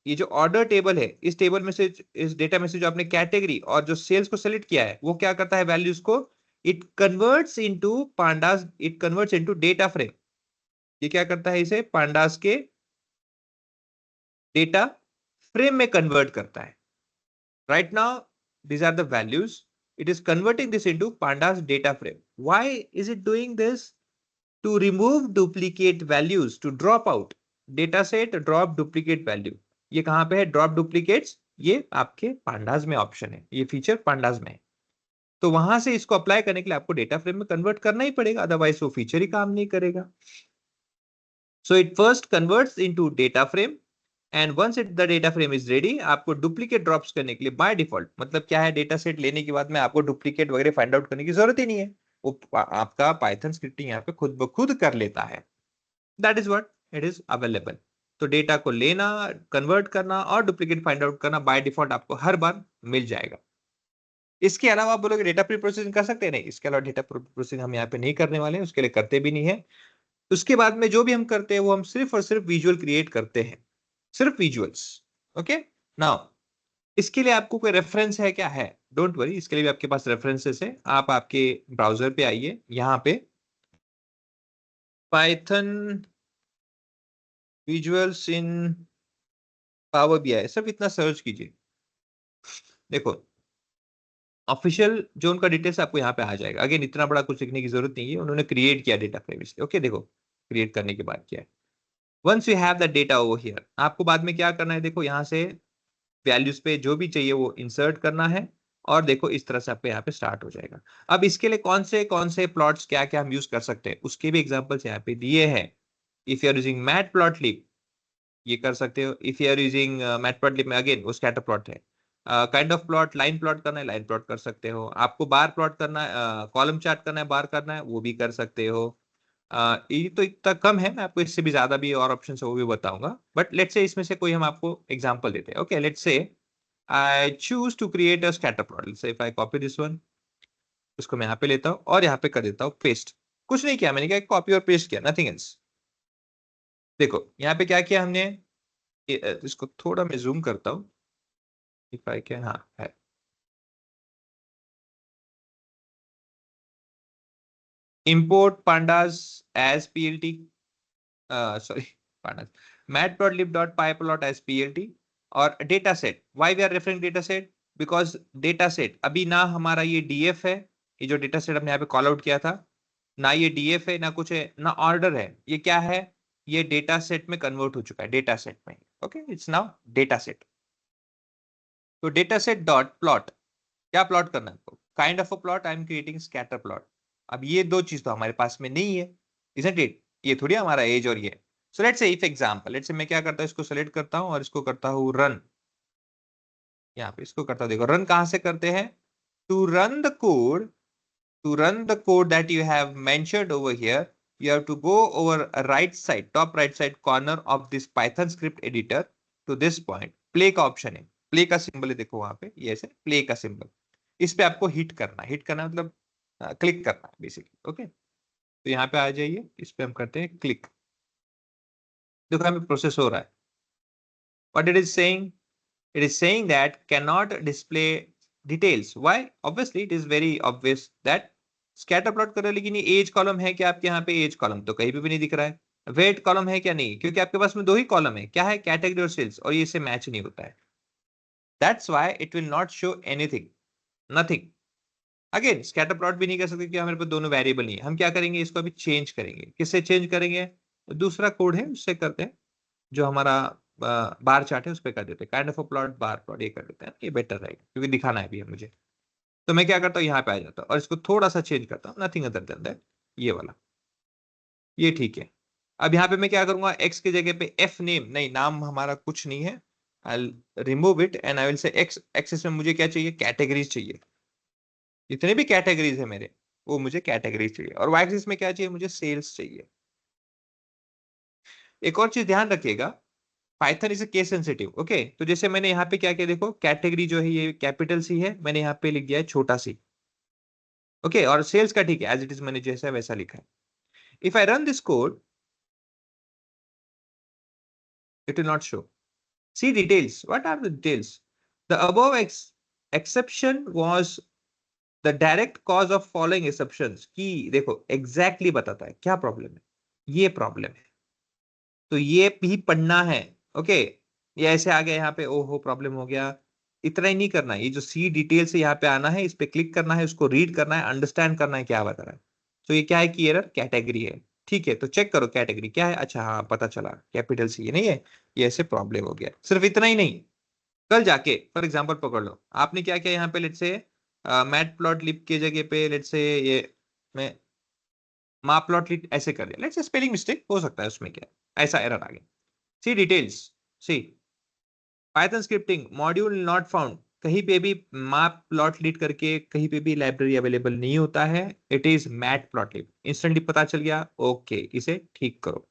ये जो ऑर्डर टेबल है, इस टेबल में से, इस डेटा में से जो आपने कैटेगरी और जो सेल्स को सेलेक्ट किया है, वो क्या करता है, वैल्यूज को it converts into pandas, it converts into data frame. ये क्या करता है, इसे पांडास के डेटा फ्रेम में कन्वर्ट करता है। Right now these are the values, it is converting this into pandas data frame. Why is it doing this? To remove duplicate values, to drop out data set, drop duplicate value. ये कहां पे है, drop duplicates, ये आपके pandas में option है, ये feature pandas में है। तो वहां से इसको अप्लाई करने के लिए आपको डेटा फ्रेम में कन्वर्ट करना ही पड़ेगा, अदरवाइज वो फीचर ही काम नहीं करेगा। So it first converts into data frame and once it the data frame is ready, आपको डुप्लीकेट ड्रॉप्स करने के लिए बाय डिफॉल्ट, मतलब क्या है, डेटा सेट लेने के बाद में आपको डुप्लीकेट वगैरह फाइंड आउट करने की जरूरत ही नहीं है, वो आपका पाइथन स्क्रिप्टिंग यहाँ पे खुद ब खुद कर लेता है। That is what it is available. तो डेटा को लेना, कन्वर्ट करना और डुप्लीकेट फाइंड आउट करना बाय डिफॉल्ट आपको हर बार मिल जाएगा। इसके अलावा आप बोलोगे डेटा प्री प्रोसेसिंग कर सकते हैं, नहीं, इसके अलावा डेटा प्रोसेसिंग हम यहाँ पे नहीं करने वाले हैं, उसके लिए करते भी नहीं है। उसके बाद में जो भी हम करते हैं वो हम सिर्फ और सिर्फ विजुअल क्रिएट करते हैं, सिर्फ विजुअल्स। ओके, नाउ इसके लिए आपको कोई रेफरेंस है क्या, है, डोंट वरी, इसके लिए भी आपके पास रेफरेंसेस है। आप आपके ब्राउजर पे आइए, यहाँ पे पाइथन विजुअल्स इन पावर बीआई, सिर्फ इतना सर्च कीजिए, देखो ऑफिशियल जो उनका डिटेल्स आपको यहाँ पे आ जाएगा। अगेन इतना बड़ा कुछ लिखने की जरूरत नहीं है, उन्होंने क्रिएट किया डेटा फ्रेम इसलिए। ओके, देखो क्रिएट करने के बाद क्या है, once you have the data over here, आपको बाद में क्या करना है, देखो यहाँ से वैल्यूज पे जो भी चाहिए वो इंसर्ट करना है और देखो इस तरह से आपको यहाँ पे स्टार्ट हो जाएगा। अब इसके लिए कौन से प्लॉट्स क्या क्या हम यूज कर सकते हैं उसके भी एग्जांपल्स यहाँ पे दिए हैं। If you are using matplotlib ये कर सकते हो, if you are using matplotlib में अगेन वो स्कैटर प्लॉट है। Kind of plot, line plot करना है लाइन प्लॉट कर सकते हो, आपको बार प्लॉट करना है, कॉलम चार्ट करना है, बार करना है, वो भी कर सकते हो। ये तो इतना कम है, मैं आपको इससे भी ज्यादा भी और ऑप्शन है वो भी बताऊंगा, बट लेट्स से इसमें से कोई हम आपको एग्जांपल देते हैं। Okay, let's say I choose to create a scatter plot. Let's say if I copy this one, इसको मैं यहाँ पे लेता हूँ और यहाँ पे कर देता हूँ पेस्ट। कुछ नहीं किया मैंने, क्या कॉपी और पेस्ट किया, नथिंग एल्स। देखो यहाँ पे क्या किया हमने, इसको थोड़ा मैं जूम करता हूँ इफ आई कैन। हाँ है, import pandas as plt, sorry, pandas, matplotlib.pyplot as plt, और data set, why we are referring data set, because data set अभी ना हमारा ये डीएफ है, ये जो डेटा सेट हमने यहाँ पे कॉल आउट किया था, ना ये डीएफ है, ना कुछ है, ना ऑर्डर है, ये क्या है, ये डेटा सेट में कन्वर्ट हो चुका है, डेटा सेट में। Okay, it's now data set. तो डेटा सेट डॉट प्लॉट, क्या प्लॉट करना है आपको, kind of a plot I am creating scatter plot. अब ये दो चीज तो हमारे पास में नहीं है, isn't it? ये थोड़ी हमारा एज और ये। So let's say if example, let's say मैं क्या करता हूँ, इसको सेलेक्ट करता हूँ और इसको करता हूँ रन। यहाँ पे इसको करता हूँ, देखो रन कहाँ से करते हैं, to run the code, to run the code that you have mentioned over here, you have to go over a right side, top right side corner of this Python script editor to this point, play का option है, play का symbol है, देखो वहां पे ये ऐसे play का सिंबल, इस पे आपको हिट करना है, हिट करना मतलब क्लिक करना है बेसिकली। ओके, तो यहाँ पे आ जाइए, इस पे हम करते हैं क्लिक, देखो यहाँ पे प्रोसेस हो रहा है। What it is saying, it is saying that cannot display details. Why? Obviously it is very obvious that scatter plot कर रहे हो, लेकिन ये एज कॉलम है क्या आपके यहाँ पे, एज कॉलम तो कहीं पे भी नहीं दिख रहा है, वेट कॉलम है क्या, नहीं, क्योंकि आपके पास में दो ही कॉलम है, क्या है, कैटेगरी और सेल्स, और ये इससे मैच नहीं होता है। That's why it will not show anything, nothing. Again scatter plot भी नहीं कर सकते क्योंकि हमारे पास दोनों वेरिएबल नहीं है। हम क्या करेंगे, इसको अभी चेंज करेंगे, किससे चेंज करेंगे, दूसरा कोड है उससे करते हैं, जो हमारा बार चार्ट है उस पर कर देते हैं, kind of a plot bar plot, ये कर देते हैं, ये बेटर रहेगा क्योंकि दिखाना है भी है मुझे। तो मैं क्या करता हूँ, यहाँ पे आ जाता हूँ और इसको थोड़ा सा चेंज करता हूँ, नथिंग अदर देन दैट, ये वाला, ये ठीक है। अब यहाँ पे मैं क्या करूंगा, एक्स की जगह पे एफ नेम, नहीं नाम हमारा कुछ नहीं है, I remove it and I will say x axis में मुझे क्या चाहिए, कैटेगरीज चाहिए, जितने भी कैटेगरीज है मेरे वो मुझे कैटेगरीज चाहिए, और वाई एक्सिस में क्या चाहिए, मुझे सेल्स चाहिए। एक और चीज ध्यान रखिएगा, Python is case sensitive. Okay, तो जैसे मैंने यहाँ पे क्या किया, देखो कैटेगरी जो है ये कैपिटल सी है, मैंने यहाँ पे लिख दिया है छोटा सी। ओके, और सेल्स का ठीक है, एज इट इज मैंने जैसा वैसा लिखा है। If I run this code, it will not show, see details, what are the details, the above exception was the direct cause of following exceptions, की देखो एग्जैक्टली बताता है क्या प्रॉब्लम है, ये प्रॉब्लम है, तो ये भी पढ़ना है। ओके, ये ऐसे आ गया यहाँ पे, ओहो प्रॉब्लम हो गया, इतना ही नहीं करना है, ये जो सी डिटेल से यहाँ पे आना है, इस पे क्लिक करना है, उसको रीड करना है, अंडरस्टैंड करना है क्या बता रहा है। तो ये क्या है कि एरर कैटेगरी है, ठीक है, तो चेक करो कैटेगरी क्या है, अच्छा हाँ पता चला कैपिटल सी, ये नहीं है, ये ऐसे प्रॉब्लम हो गया। सिर्फ इतना ही नहीं, कल जाके फॉर एग्जाम्पल पकड़ लो, आपने क्या किया यहाँ पे, लेट से मैट प्लॉट लिप की जगह पे लेट से ये मैं माँ प्लॉट लिप ऐसे कर दिया, लेट से स्पेलिंग मिस्टेक हो सकता है उसमें, क्या ऐसा एरर आ गया। See details, see Python scripting module not found, कहीं पे भी मैप प्लॉट लीड करके कहीं पे भी लाइब्रेरी अवेलेबल नहीं होता है, it is matplotlib, instantly पता चल गया। ओके, इसे ठीक करो।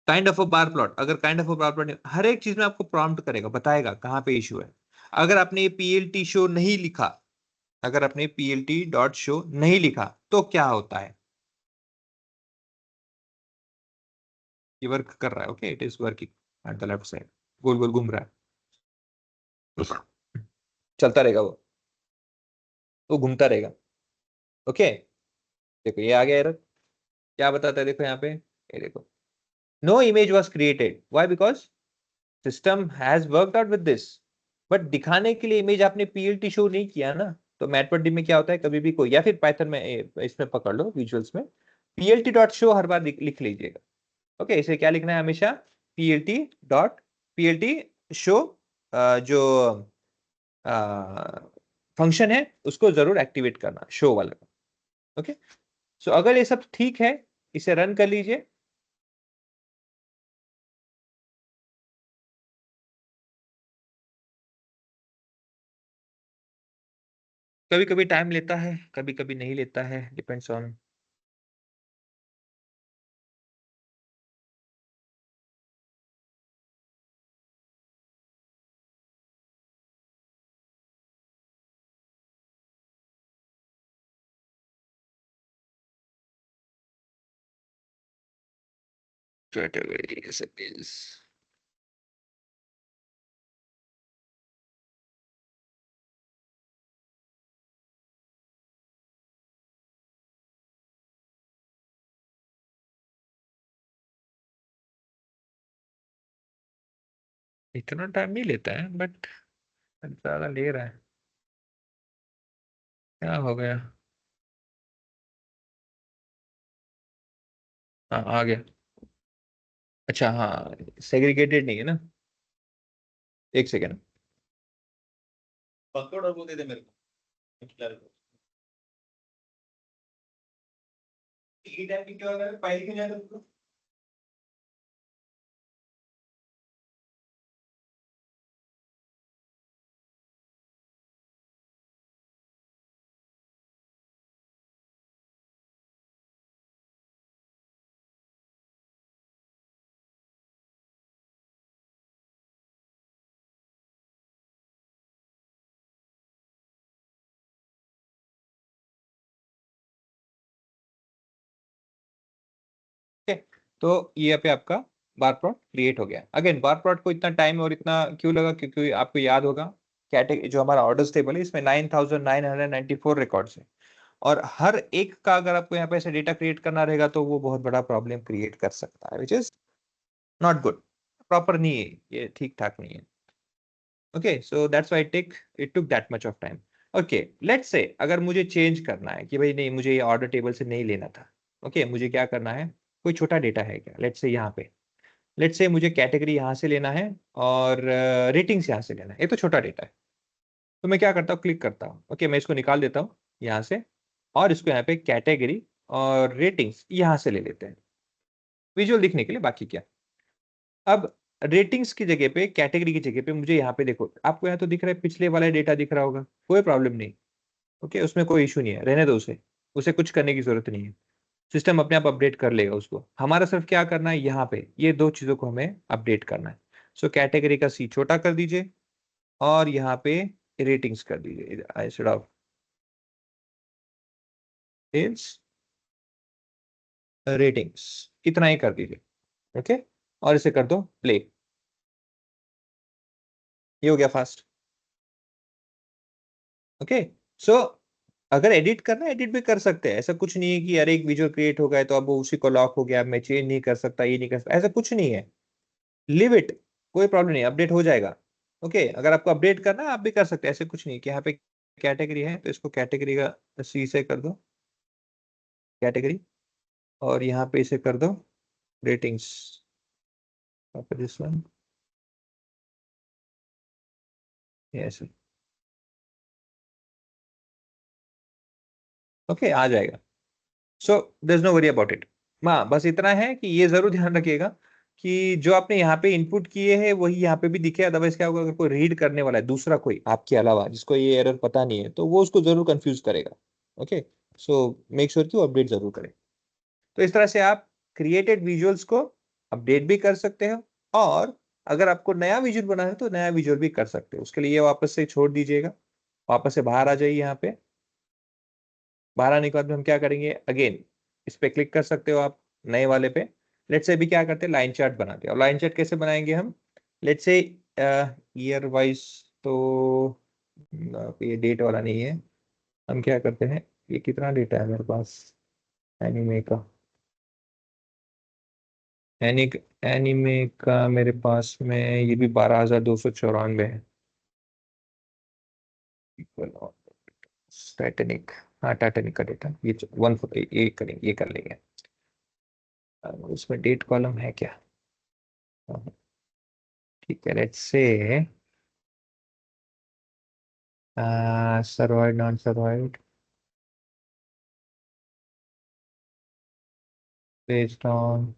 Kind of a bar plot, अगर kind of a bar plot हर एक चीज में आपको प्रॉम्प्ट करेगा, बताएगा कहां पे इशू है। अगर आपने ये पीएलटी शो नहीं लिखा, अगर आपने पीएलटी डॉट शो नहीं लिखा तो क्या होता है, ये वर्क कर रहा है। Okay, it is working at the left side, गोल गोल घूम रहा है, चलता रहेगा वो घूमता रहेगा। ओके, देखो ये आ गया एरर, क्या बताता है, देखो यहाँ पे, ये देखो, no image was created, why, because system has worked out with this, but दिखाने के लिए इमेज आपने पीएलटी शो नहीं किया ना। तो मैटप्लॉटलिब में क्या होता है, कभी भी कोई, या फिर पाइथन में इसमें पकड़ लो विजुअल्स में, पीएलटी डॉट शो हर बार लिख लीजिएगा। ओके, इसे क्या लिखना है हमेशा, पीएलटी डॉट पीएलटी शो, जो फंक्शन है उसको जरूर एक्टिवेट करना, शो वाला। ओके, सो अगर ये सब ठीक है, इसे रन कर लीजिए। कभी कभी टाइम लेता है, कभी कभी नहीं लेता है, डिपेंड्स ऑन। Category recipes। इतना टाइम नहीं लेता है बट ज्यादा ले रहा है। क्या हो गया? हाँ आ गया। अच्छा हाँ, सेग्रीगेटेड नहीं है ना। एक सेकेंड। पकड़ और वो दे दे मेरे को। ई टाइप की क्या होगा, फाइल क्यों नहीं आता? तो ये पे आपका बार प्लॉट क्रिएट हो गया। अगेन बार प्लॉट को इतना टाइम और इतना क्यों लगा, क्योंकि आपको याद होगा कैटेगरी जो हमारा ऑर्डर्स टेबल है इसमें 9,994 रिकॉर्ड्स है, और हर एक का अगर आपको यहाँ पे ऐसे डेटा क्रिएट करना रहेगा तो वो बहुत बड़ा प्रॉब्लम क्रिएट कर सकता है, which is not good. Proper नहीं है ये, ठीक ठाक नहीं है। Okay, so that's why it took that much of time. Okay, let's से अगर मुझे चेंज करना है कि भाई नहीं, मुझे ये ऑर्डर टेबल से नहीं लेना था। ओके मुझे क्या करना है, कोई छोटा डेटा है क्या, लेट्स से यहाँ पे, लेट्स से मुझे कैटेगरी यहाँ से लेना है और रेटिंग्स यहाँ से लेना है, ये तो छोटा डेटा है। तो मैं क्या करता हूँ, क्लिक करता हूँ। ओके मैं इसको निकाल देता हूँ यहाँ से, और इसको यहाँ पे कैटेगरी और रेटिंग्स यहाँ से ले लेते हैं विजुअल दिखने के लिए, बाकी क्या। अब रेटिंग्स की जगह पे, कैटेगरी की जगह पे मुझे यहाँ पे देखो, आपको यहाँ तो दिख रहा है, पिछले वाला डेटा दिख रहा होगा, कोई प्रॉब्लम नहीं। ओके उसमें कोई इशू नहीं है, रहने दो उसे, उसे कुछ करने की जरूरत नहीं है। सिस्टम अपने आप अपडेट कर लेगा उसको। हमारा सिर्फ क्या करना है, यहाँ पे ये दो चीजों को हमें अपडेट करना है। सो कैटेगरी का सी छोटा कर दीजिए और यहाँ पे रेटिंग्स कर दीजिए, इंस्टेड ऑफ इट्स रेटिंग्स, इतना ही कर दीजिए। ओके और इसे कर दो प्ले। ये हो गया फास्ट। ओके सो अगर एडिट करना है, एडिट भी कर सकते हैं, ऐसा कुछ नहीं है कि अरे एक विजुअल क्रिएट हो गया तो अब वो उसी को लॉक हो गया, मैं चेंज नहीं कर सकता, ये नहीं कर सकता, ऐसा कुछ नहीं है। लिव इट, कोई प्रॉब्लम नहीं, अपडेट हो जाएगा। ओके अगर आपको अपडेट करना है आप भी कर सकते हैं, ऐसे कुछ नहीं कि यहाँ पे कैटेगरी है तो इसको कैटेगरी का सी से कर दो कैटेगरी, और यहाँ पे इसे कर दो रेटिंग्स, दिस वन, ऐसे। ओके आ जाएगा। So there is no worry about it. हाँ बस इतना है कि ये जरूर ध्यान रखिएगा कि जो आपने यहाँ पे इनपुट किए हैं वही यहाँ पे भी दिखे, अदरवाइज क्या होगा, अगर कोई रीड करने वाला है दूसरा कोई आपके अलावा जिसको ये एरर पता नहीं है तो वो उसको जरूर कंफ्यूज करेगा। ओके सो मेक श्योर कि वो अपडेट जरूर करें। तो इस तरह से आप क्रिएटेड विजुअल्स को अपडेट भी कर सकते हो, और अगर आपको नया विजुअल बनाना है तो नया विजुअल भी कर सकते हो। उसके लिए ये वापस से छोड़ दीजिएगा, वापस से बाहर आ जाइए। यहाँ पे बाहर आने के बाद में हम क्या करेंगे, अगेन इस पे क्लिक कर सकते हो आप नए वाले पे। लेट्स से अभी क्या करते हैं, लाइन चार्ट बनाते हैं। और लाइन चार्ट कैसे बनाएंगे हम, लेट्स से ईयर वाइज, तो ये डेट वाला नहीं है। हम क्या करते हैं, ये कितना डेटा है मेरे पास एनिमे का, एनिक एनिमे का मेरे पास में ये भी 12,294 है। टाइटेनिक, हाँ टाइटेनिक का डेटा ये वन, ये करेंगे, ये कर लेंगे। उसमें डेट कॉलम है क्या, हाँ, ठीक है। Let's say survive non survive based on,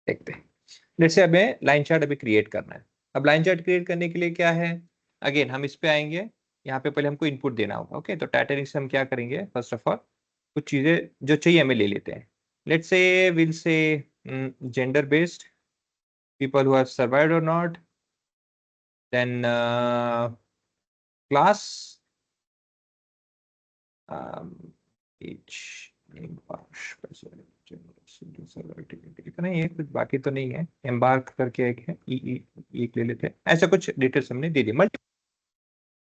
देखते हैं। जैसे हमें लाइन चार्ट अभी क्रिएट करना है। अब लाइन चार्ट क्रिएट करने के लिए क्या है, अगेन हम इस पे आएंगे, यहाँ पे पहले हमको इनपुट देना होगा। ओके, तो टाइटनिक से हम क्या करेंगे, फर्स्ट ऑफ ऑल कुछ चीजें जो चाहिए हमें ले लेते हैं। Let's say will say gender based, people who have survived or not, then class, each name इतना ही है, कुछ बाकी तो नहीं है। एम्बार्क करके एक है, एक ले लेते हैं। ऐसा कुछ डिटेल्स हमने दे दी। मल्टी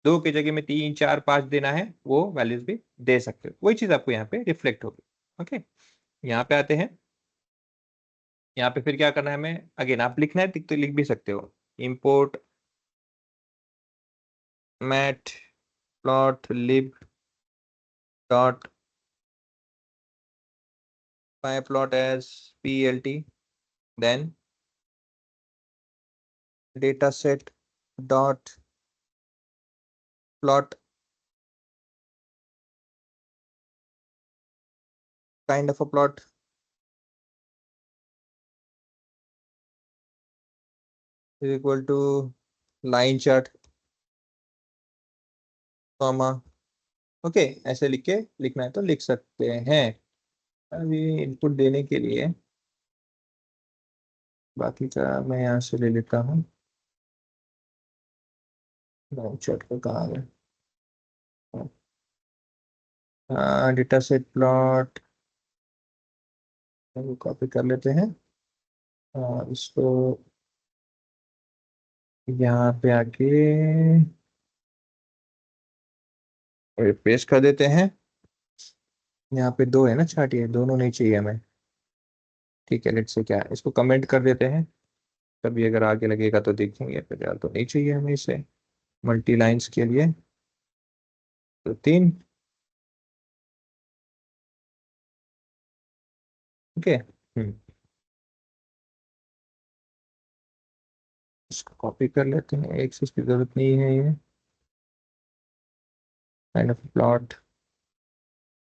दो की जगह में 3 4 5 देना है, वो वैल्यूज भी दे सकते हो, वही चीज आपको यहाँ पे रिफ्लेक्ट होगी। ओके, यहाँ पे आते हैं। यहाँ पे फिर क्या करना है हमें, अगेन आप लिखना है तो लिख भी सकते हो, import matplotlib dot myplot as plt, then dataset dot plot kind of a plot is equal to line chart comma। Okay, ऐसे लिख के लिखना है तो लिख सकते हैं। अभी इनपुट देने के लिए बाकी का मैं यहाँ से ले लेता हूँ। लाइन चार्ट का कहाँ है, हाँ डेटा सेट प्लॉट कॉपी कर लेते हैं। इसको यहाँ पे आके पेस्ट कर देते हैं। यहाँ पे दो है ना चार्ट, ये दोनों नहीं चाहिए हमें। ठीक है, लेट्स से क्या है, इसको कमेंट कर देते हैं, कभी अगर आगे लगेगा तो देखेंगे। फिर यार तो नहीं चाहिए हमें इसे मल्टी लाइंस के लिए, तो 3। ओके, इसको कॉपी कर लेते हैं, एक से इसकी जरूरत नहीं है। ये kind of plot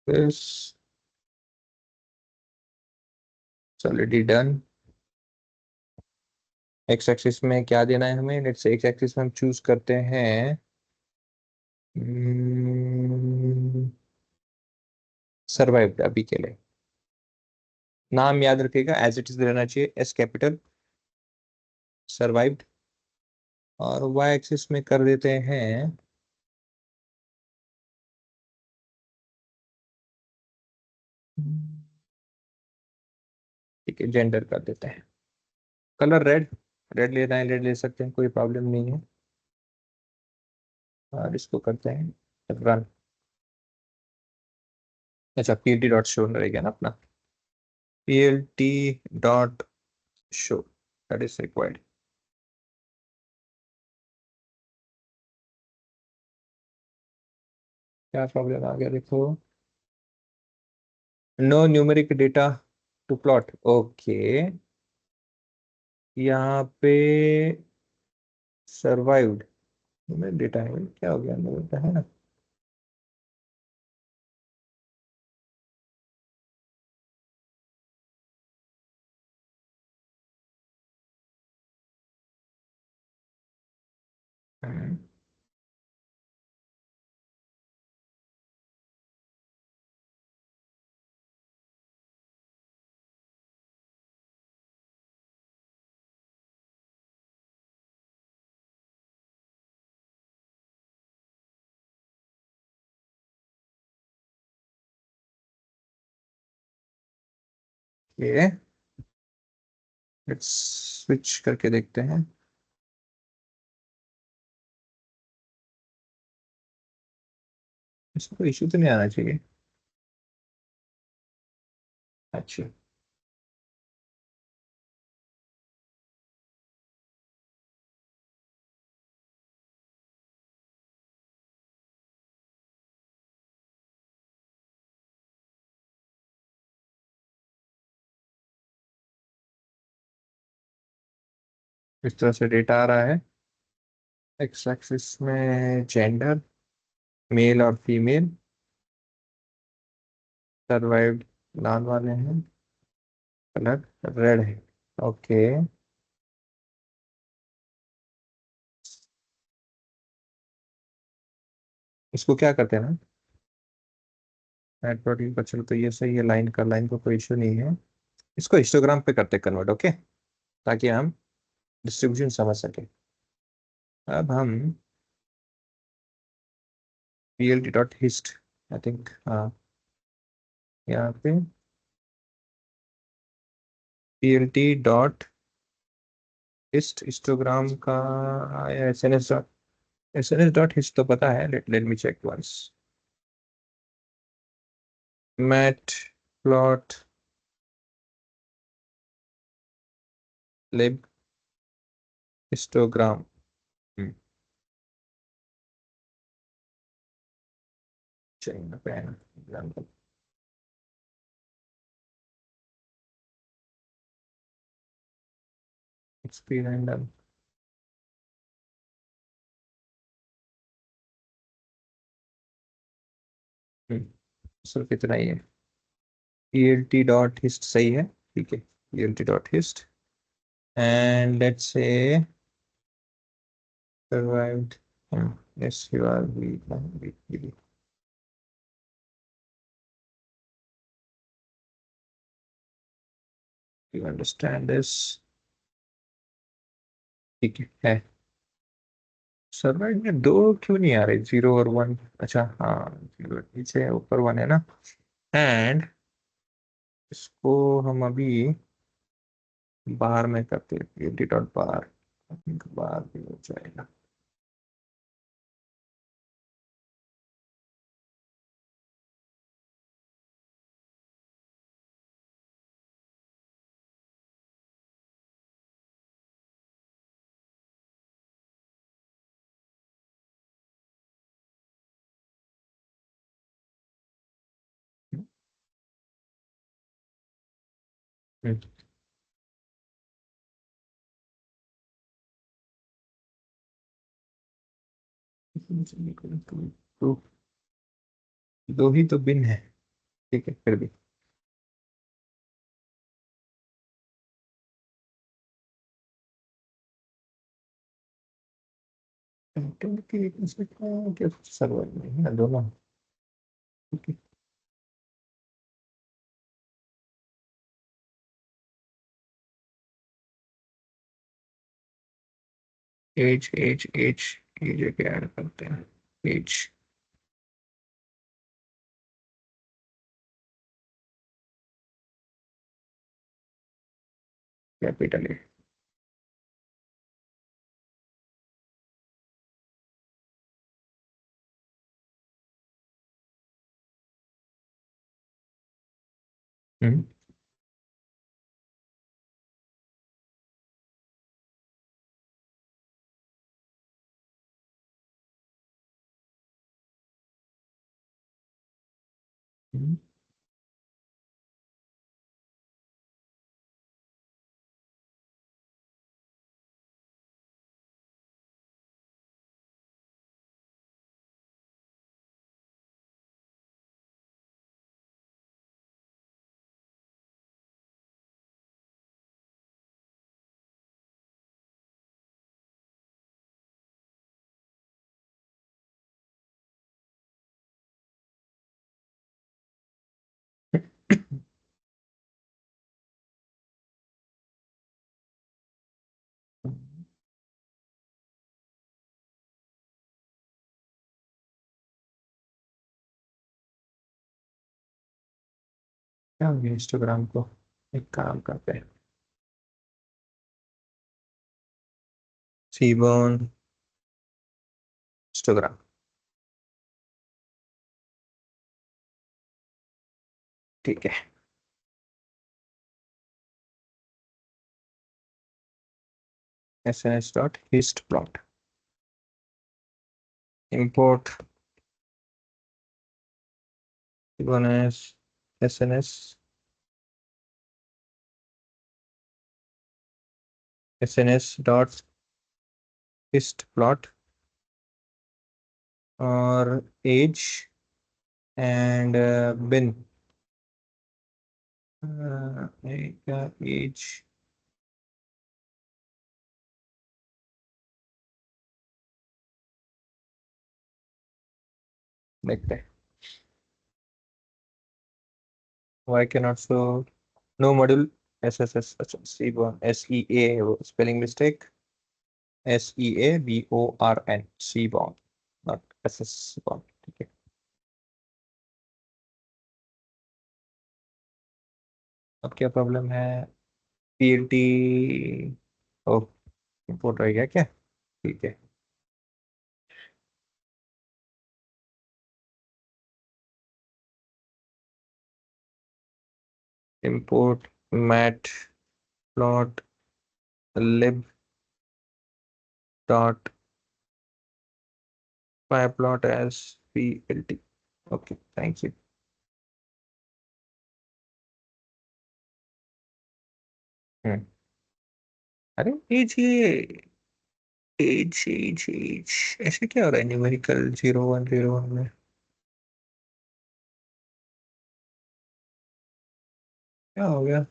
this already done. X axis में क्या देना है हमें, लेट्स से एक्स एक्सिस में हम चूज करते हैं सर्वाइव्ड। अभी के लिए नाम याद रखिएगा, एज इट इज रहना चाहिए, एस कैपिटल सर्वाइव्ड। और वाई एक्सिस में कर देते हैं ठीक है, जेंडर कर देते हैं। कलर रेड, रेड लेना है रेड ले सकते हैं, कोई प्रॉब्लम नहीं है। और इसको करते हैं रन। अच्छा, plt डॉट शो रहेगा ना अपना, plt dot show, that is required. क्या प्रॉब्लम आ गया देखो, no numeric data to plot. Okay, यहाँ पे सर्वाइव्ड डेटा है, क्या हो गया, डेटा है ना। ये लेट्स स्विच करके देखते हैं। इसको इशू तो नहीं आना चाहिए। अच्छा, इस तरह से डेटा आ रहा है। एक्स एक्सिस में जेंडर मेल और फीमेल, सर्वाइव्ड नाम वाले हैं, कलर रेड है। ओके, इसको क्या करते हैं ना, मैट प्लॉटिंग का, चलो तो ये सही है, लाइन का कोई इशू नहीं है। इसको हिस्टोग्राम पे करते कन्वर्ट, ओके, ताकि हम डिस्ट्रीब्यूशन समझ सके। अब हम plt dot hist, I think, हाँ, यहाँ पे plt डॉट हिस्ट हिस्टोग्राम का, S N S dot hist तो पता है, let me check once. Matplotlib histogram, चाहिए पेन एग्जाम्पल। एक्सपी रैंडम, सिर्फ इतना ही है। plt डॉट हिस्ट सही है, ठीक है, plt dot hist, and let's say survived, yes you are weak. You understand this, ठीक है। सर्वाइव में दो क्यों नहीं आ रहे, 0 और 1, अच्छा हाँ, 0 नीचे है, ऊपर 1 है ना। एंड इसको हम अभी बाहर में करते हैं, plt डॉट बाहर, बाहर भी हो जाएगा। हम्म, तो दो ही तो बिन है, ठीक है, फिर भी कंटेंट की weakness में क्या सर्वर में है दोनों, ठीक है। एज ये जगह ऐड करते हैं, एज, कैपिटल ए। हम्म, हम्म, क्या हो गया इंस्टाग्राम को, एक काम करते हैं, सीबोन इंस्टाग्राम, ठीक है। S dot hist plot, import seaborn S N S dot hist plot, और एज एंड बिन, एज, देखते हैं why cannot show no module SSS Seaborn SEA spelling mistake SEABORN Seaborn not SS Seaborn ठीक है अब क्या problem है PLT ओ import रह गया क्या ठीक है import matplotlib dot pyplot as plt okay thank you अरे एज ऐसे क्या हो रहा है न्यूमेरिकल 0101 में क्या हो गया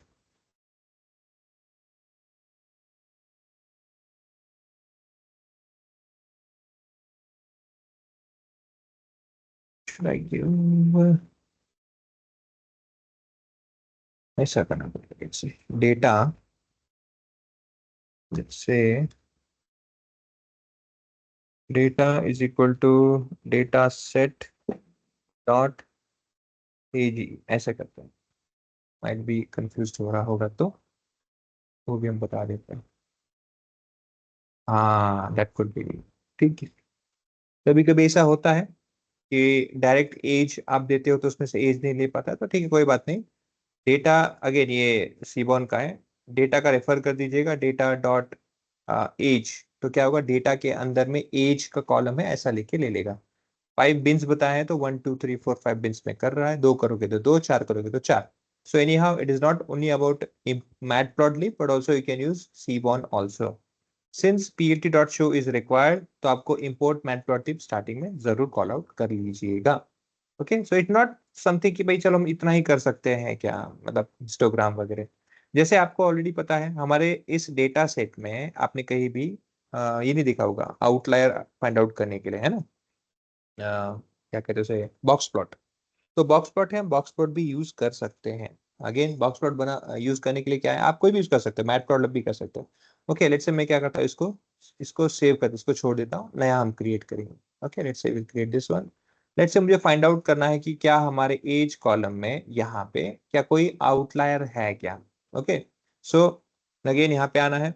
should I give ऐसा करना पड़ेगा इससे डेटा जैसे data is equal to data set dot AG ऐसे करते हैं माइट बी कंफ्यूज हो रहा होगा तो वो भी हम बता देते हैं हाँ दैट कुड बी ठीक है कभी कभी ऐसा होता है कि डायरेक्ट एज आप देते हो तो उसमें से एज नहीं ले पाता तो ठीक है कोई बात नहीं डेटा अगेन ये सीबॉन का है डेटा का रेफर कर दीजिएगा डेटा डॉट एज तो क्या होगा डेटा के अंदर में एज का कॉलम है ऐसा लिख के ले लेगा 5 बिन्स बताए हैं तो 1 2 3 4 5 बिन्स में कर रहा है 2 करोगे तो 2 4 करोगे तो 4 so anyhow it is not only about matplotlib but also you can use cbon also since plt.show is required तो आपको import matplotlib स्टार्टिंग में जरूर कॉल आउट कर लीजिएगा okay so it not something कि भाई चलो हम इतना ही कर सकते हैं क्या मतलब हिस्टोग्राम वगैरह जैसे आपको ऑलरेडी पता है हमारे इस डेटा सेट में आपने कहीं भी ये नहीं देखा होगा आउटलायर फाइंड आउट करने के लिए है ना क्या कहते हैं उसे बॉक्स प्लॉट तो बॉक्स प्लॉट है हम बॉक्स प्लॉट भी यूज कर सकते हैं अगेन बॉक्स प्लॉट बना यूज करने के लिए क्या है आप कोई भी यूज कर सकते हो मैट प्लॉट भी कर सकते हो ओके लेट्स से मैं क्या करता हूँ इसको इसको सेव कर इसको छोड़ देता हूँ नया हम क्रिएट करेंगे ओके लेट्स से will create this one let's say मुझे फाइंड आउट करना है कि क्या हमारे एज कॉलम में यहाँ पे क्या कोई आउटलायर है क्या ओके सो अगेन यहाँ पे आना है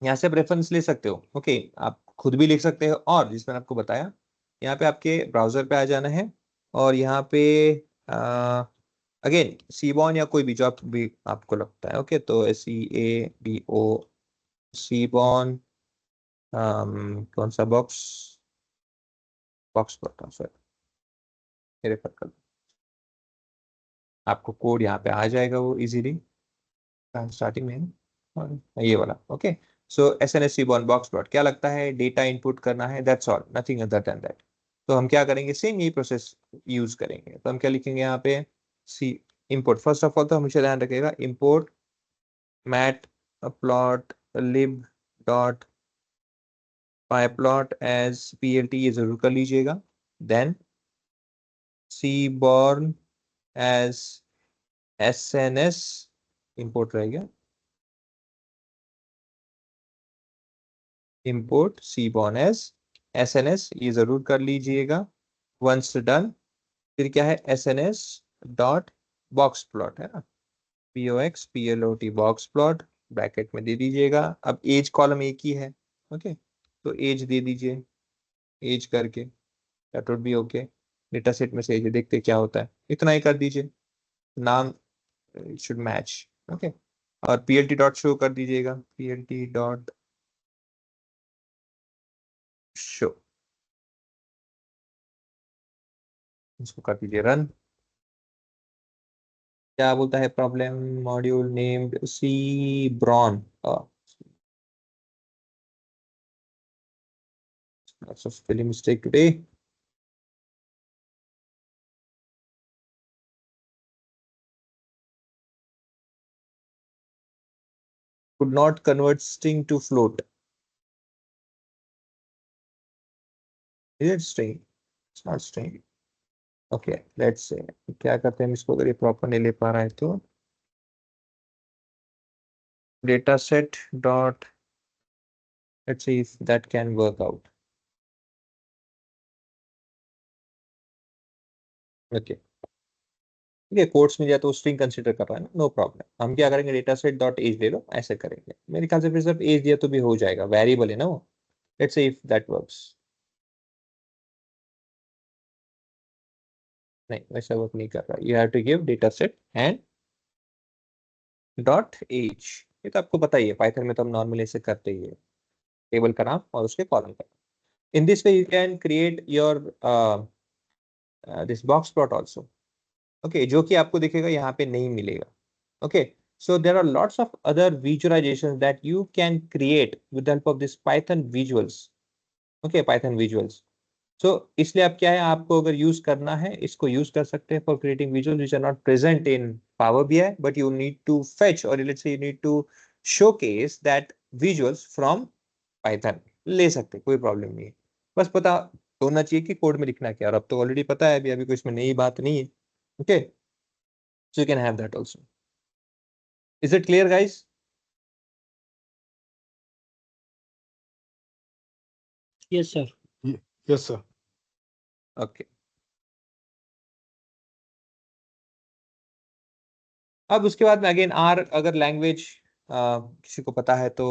यहाँ से आप रेफरेंस ले सकते हो ओके आप खुद भी लिख सकते हो और जिस मैंने आपको बताया यहाँ पे आपके ब्राउजर पे आ जाना है और यहाँ पे अगेन सीबॉन या कोई भी जो आप भी आपको लगता है ओके तो SEABO सीबॉन कौन सा बॉक्स बॉक्स पर सॉरी रेफर कर दो आपको कोड यहाँ पे आ जाएगा वो इजीली स्टार्टिंग में और ये वाला okay so SNS सीबॉन box plot क्या लगता है डेटा इनपुट करना है that's all nothing other than that तो हम क्या करेंगे सेम यही प्रोसेस यूज करेंगे तो हम क्या लिखेंगे यहाँ पे see import first of all तो हमेशा ध्यान रखिएगा import matplotlib dot pyplot as plt ये जरूर कर लीजिएगा then seaborn as SNS import रहेगा इंपोर्ट seaborn एज SNS ये जरूर कर लीजिएगा वंस डन फिर क्या है SNS डॉट बॉक्स प्लॉट है ना POXPLOT बॉक्स प्लॉट ब्रैकेट में दे दीजिएगा अब एज कॉलम एक ही है ओके तो एज दे दीजिए एज करके that would be okay data set में से एज देखते क्या होता है इतना ही कर दीजिए नाम शुड मैच ओके और PLT डॉट शो कर दीजिएगा PLT डॉट शो इसको कर दीजिए रन क्या बोलता है problem module named seaborn lots of spelling mistake today could not convert string to float is it string it's not string okay let's से क्या करते हैं हम इसको, अगर ये प्रॉपर नहीं ले पा रहा है तो data set dot, let's see if that can work out. Okay ठीक है, कोट्स में जाए तो स्ट्रिंग कंसीडर कर रहा है ना, नो प्रॉब्लम. हम क्या करेंगे, डेटा सेट डॉट एज ले लो, ऐसे करेंगे. मेरे ख्याल से फिर सिर्फ एज दिया तो भी हो जाएगा, वेरिएबल है ना वो. Let's see if that works. नहीं वैसा वर्क नहीं कर रहा. You have to give data set and dot as. ये तो आपको पता ही है, पाइथन में तो हम नॉर्मली ऐसे करते ही है, टेबल का नाम और उसके कॉलम का. In this way you can create your this box plot also. Okay जो कि आपको दिखेगा यहाँ पे नहीं मिलेगा. Okay so there are lots of other visualizations that you can create with the help of this Python visuals. Okay, Python visuals. So इसलिए आप क्या है, आपको अगर यूज करना है इसको यूज कर सकते हैं for creating visuals which are not present in Power BI, but you need to fetch or let's say you need to showcase that visuals from Python. ले सकते हैं, कोई प्रॉब्लम नहीं है. बस पता होना चाहिए कि कोड में लिखना क्या, और अब तो ऑलरेडी पता है, अभी अभी कोई इसमें नई बात नहीं है. Okay so you can have that also. Is it clear guys? Yes sir. Yes sir. Okay अब उसके बाद में अगेन आर, अगर लैंग्वेज किसी को पता है तो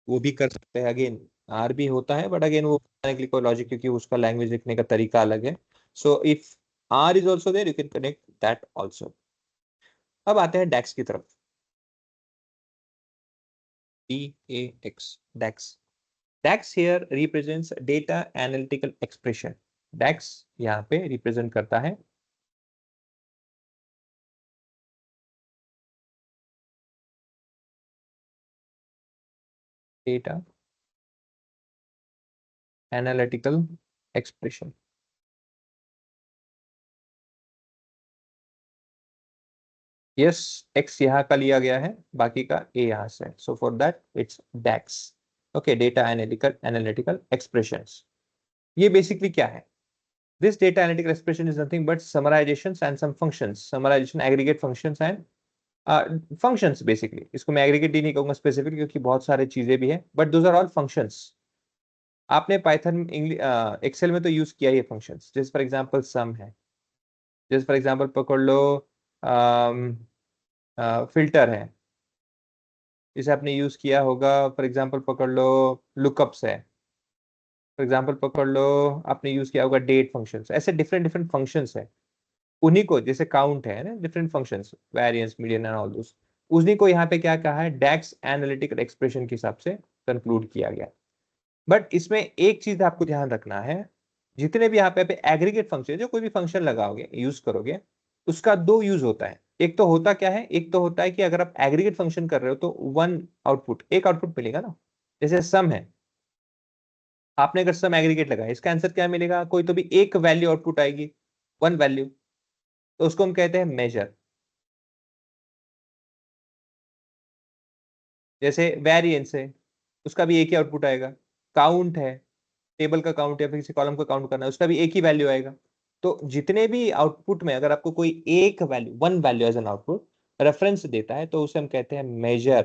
वो भी कर सकते हैं. अगेन आर भी होता है, बट अगेन वो बताने के लिए कोई लॉजिक, क्योंकि उसका लैंग्वेज लिखने का तरीका अलग है. So if R is also there you can connect that also. अब आते हैं डैक्स की तरफ. DAX, DAX. DAX here represents data analytical expression. DAX यहाँ पे रिप्रेजेंट करता है data analytical expression. Yes x यहाँ का लिया गया है, बाकी का ए यहाँ से. So for that it's DAX. Okay data analytical expressions. ये बेसिकली क्या है, this data analytical expression is nothing but summarizations and some functions. Summarization, aggregate functions and functions basically. इसको मैं aggregate ही नहीं कहूँगा specifically, क्योंकि बहुत सारे चीजें भी है, but those are all functions. आपने पाइथन एक्सेल में तो यूज किया ही फंक्शंस. जैसे फॉर एग्जांपल सम है, जैसे फॉर एग्जांपल पकड़ लो फिल्टर है, जिसे आपने यूज किया होगा. फॉर एग्जांपल पकड़ लो लुकअप्स है, फॉर एग्जांपल पकड़ लो आपने यूज किया होगा डेट फंक्शंस. ऐसे डिफरेंट डिफरेंट फंक्शंस है. उन्हीं को, जैसे काउंट है ना, different functions, variance, median and all those, उन्हीं को यहाँ पे क्या कहा है, डैक्स एनालिटिकल एक्सप्रेशन के हिसाब से कंक्लूड किया गया. बट इसमें एक चीज आपको ध्यान रखना है, जितने भी यहाँ पे एग्रीगेट फंक्शन, जो कोई भी फंक्शन लगाओगे यूज करोगे, उसका दो यूज होता है. एक तो होता क्या है, एक तो होता है कि अगर आप एग्रीगेट फंक्शन कर रहे हो तो वन आउटपुट, एक आउटपुट मिलेगा ना. जैसे सम है, आपने अगर सम एग्रीगेट लगाया, इसका आंसर क्या मिलेगा, कोई तो भी एक वैल्यू आउटपुट आएगी, वन वैल्यू, तो उसको हम कहते हैं मेजर. जैसे वेरिएंस है, उसका भी एक ही आउटपुट आएगा. काउंट है, टेबल का काउंट या फिर किसी कॉलम का काउंट करना है, उसका भी एक ही वैल्यू आएगा. तो जितने भी आउटपुट में अगर आपको कोई एक value, one value as an output reference देता है, तो उसे हम कहते हैं मेजर.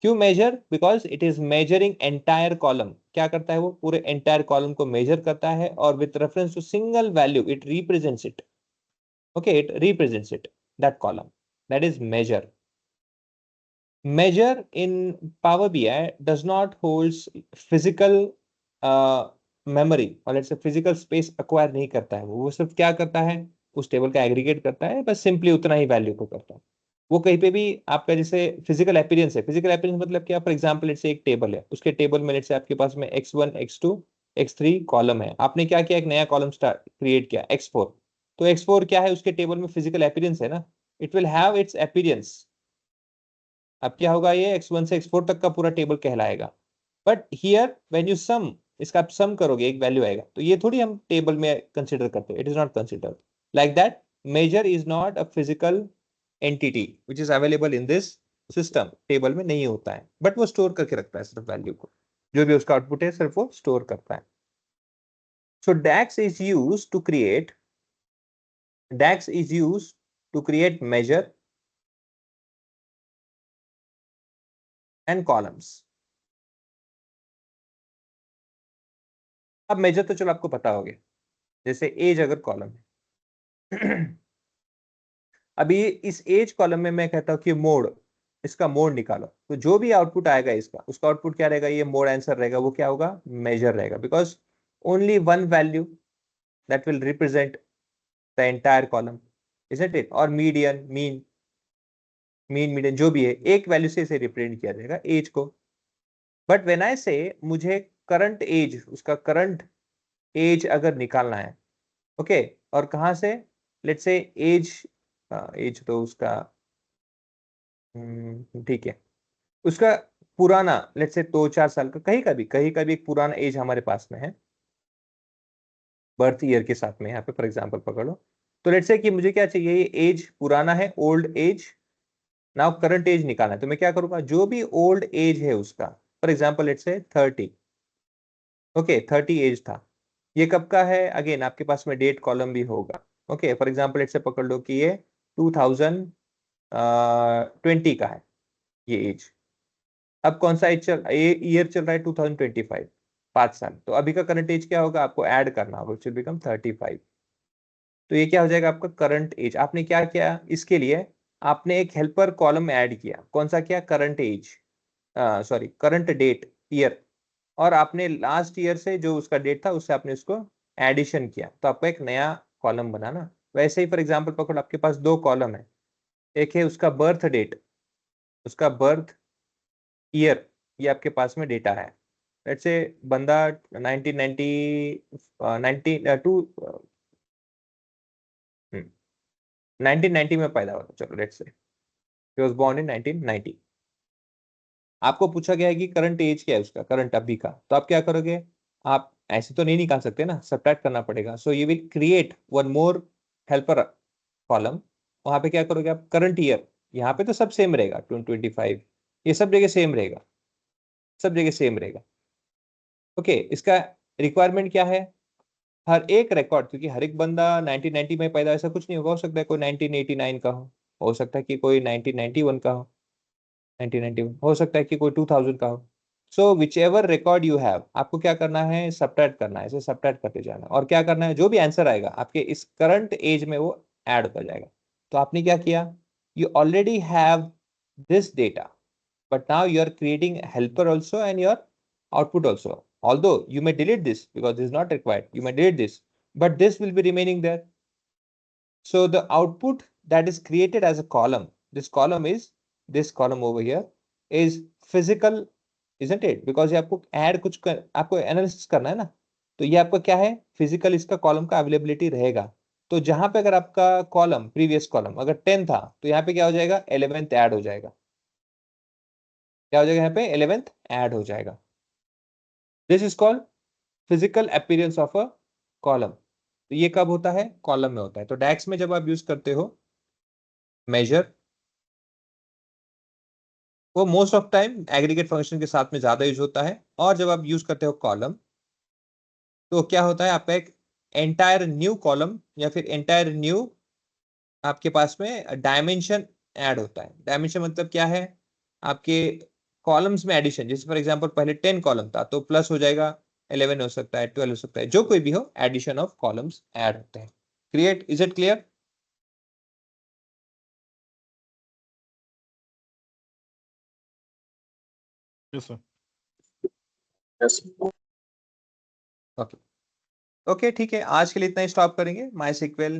क्यों measure, because it is measuring entire column. क्या करता है वो, पूरे एंटायर कॉलम को मेजर करता है, और with reference to single value it represents it. Okay it represents it, that column, that is measure. Measure in Power BI does not holds physical memory, और let's say physical space acquire नहीं करता है. वो सिर्फ क्या करता है, उस टेबल का एग्रीगेट करता है, बस सिंपली उतना ही वैल्यू को करता है. वो कहीं पे भी आपका जैसे फिजिकल अपीयरेंस है, फिजिकल अपीयरेंस मतलब क्या, फॉर एग्जांपल लेट्स से एक टेबल है, उसके टेबल में लेट्स से आपके पास में x1 x2 x3 कॉलम है. आपने क्या किया, एक नया कॉलम स्टार्ट क्रिएट किया x4. तो x4 क्या है, उसके टेबल में फिजिकल अपीयरेंस है ना, it will have it's appearance. अब क्या होगा, ये x1 से x4 तक का पूरा टेबल कहलाएगा. But here when you sum, इसका आप सम करोगे एक वैल्यू आएगा, तो ये थोड़ी हम टेबल में कंसीडर करते हैं. It is not considered like that. Measure is not a physical entity which is available in this system. Table में नहीं होता है, बट वो स्टोर करके रखता है सिर्फ वैल्यू को, जो भी उसका आउटपुट है सिर्फ वो स्टोर करता है. So DAX is used to create DAX is used to create measure and columns. अब मेजर तो चलो आपको पता हो गया, जैसे एज अगर कॉलम है अभी इस एज कॉलम में मैं कहता हूं कि मोड, इसका मोड निकालो, तो जो भी आउटपुट आएगा इसका, उसका आउटपुट क्या रहेगा, ये मोड आंसर रहेगा, वो क्या होगा, मेजर रहेगा, because only one value that will represent the entire column, isn't it, और मीडियन, मीडियन जो भी है, एक वैल्यू से इसे रिप्रेजेंट किया जाएगा एज को. बट व्हेन आई से मुझे करंट एज, उसका करंट एज अगर निकालना है, ओके, और कहां से, लेट्स से एज, एज तो उसका ठीक है, उसका पुराना, लेट्स से 2-4 साल का, कहीं का भी एक पुराना एज हमारे पास में है, बर्थ ईयर के साथ में, यहाँ पे फॉर एग्जांपल पकड़ लो, तो लेट्स से कि मुझे क्या चाहिए, ये एज पुराना है, old age, now current age निकालना है, तो मैं क्या करूंगा, जो भी ओल्ड एज है उसका, for example let's say 30, okay 30 as था, ये कब का है, अगेन आपके पास में डेट कॉलम भी होगा, okay, for example let's say पकड़ लो कि ये 2020 का है ये एज. अब कौन सा एज ईयर चल रहा है, 2025, 5 साल, तो अभी का करंट एज क्या होगा, आपको ऐड करना होगा, विच विल बिकम 35. तो ये क्या हो जाएगा आपका करंट एज. आपने क्या किया इसके लिए, आपने एक हेल्पर कॉलम ऐड किया, कौन सा किया, current age, sorry current date year, और आपने लास्ट ईयर से जो उसका डेट था उससे आपने उसको एडिशन किया, तो आपको एक नया कॉलम बना ना. वैसे ही फॉर एग्जांपल पकड़ो, आपके पास 2 कॉलम है, एक है उसका बर्थ डेट, उसका बर्थ ईयर, ये आपके पास में डेटा है, लेट्स से बंदा 1990 में पैदा हुआ था, चलो let's say he was born in 1990. आपको पूछा गया है कि करंट एज क्या है उसका, करंट अभी का, तो आप क्या करोगे, आप ऐसे तो नहीं निकाल सकते ना, सब्ट्रैक्ट करना पड़ेगा, so you will create one more helper column, वहां पे क्या करोगे आप, करंट ईयर, यहाँ पे तो सब सेम रहेगा 2025, ये सब जगह सेम रहेगा, सब जगह सेम रहेगा, ओके. इसका रिक्वायरमेंट क्या है, हर एक रिकॉर्ड, क्योंकि हर एक बंदा 1990 में पैदा, ऐसा कुछ नहीं होगा, हो सकता है कोई 1989 का हो सकता है कि कोई 1991 का हो, 1991 हो सकता है कि कोई 2000 का हो. So whichever record you have, आपको क्या करना है, सब्ट्रैक्ट करना है, ऐसे सब्ट्रैक्ट करते जाना, और क्या करना है, जो भी आंसर आएगा आपके इस करंट एज में वो ऐड होता जाएगा. तो आपने क्या किया, you already have this data, but now you are creating helper also and your output also, although you may delete this because this is not required, you may delete this, but this will be remaining there. So the output that is created as a column, this column is, this column over here is physical, isn't it, because ये आपको add कुछ आपको analysis करना है ना, तो ये आपका क्या है, फिजिकल इसका कॉलम का अवेलेबिलिटी रहेगा. तो जहां पे अगर आपका कॉलम, प्रीवियस कॉलम अगर 10 था, तो यहाँ पे क्या हो जाएगा, 11th ऐड हो जाएगा, क्या हो जाएगा, यहाँ पे 11th ऐड हो जाएगा. This is called physical appearance of a column. तो ये कब होता है, कॉलम में होता है. तो डैक्स में जब आप यूज करते हो मेजर, वो most of time aggregate function के साथ में ज्यादा यूज होता है, और जब आप यूज करते हो कॉलम, तो क्या होता है, आपका एक एंटायर न्यू कॉलम या फिर एंटायर न्यू आपके पास में डायमेंशन ऐड होता है. डायमेंशन मतलब क्या है, आपके कॉलम्स में एडिशन, जैसे फॉर एग्जांपल पहले 10 कॉलम था, तो प्लस हो जाएगा 11 हो सकता है, 12 हो सकता है, जो कोई भी हो, एडिशन ऑफ कॉलम्स ऐड होते हैं. Create, is it clear? Yes, sir. Yes. Okay okay ठीक है, आज के लिए इतना ही स्टॉप करेंगे. माई सिक्वेल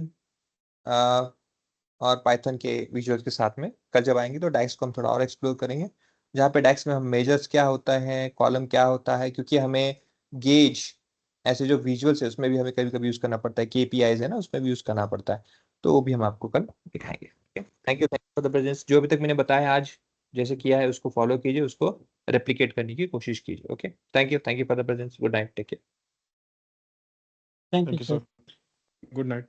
और पाइथन के विजुअल्स के साथ में कल जब आएंगे तो डाइक्स को हम थोड़ा और एक्सप्लोर करेंगे, जहाँ पे डाइक्स में हम मेजर्स क्या होता है, कॉलम क्या होता है, क्योंकि हमें गेज, ऐसे जो विजुअल्स है उसमें भी हमें कभी कभी यूज करना पड़ता है, केपीआईज है ना, उसमें भी यूज करना पड़ता है, तो वो भी हम आपको कल दिखाएंगे. Thank you for the presence. जो अभी तक मैंने बताया आज जैसे किया है उसको फॉलो कीजिए, उसको रेप्लिकेट करने की कोशिश कीजिए. Okay, thank you for the presence. Good night, take care. Thank Thank you you, sir. sir. Good night.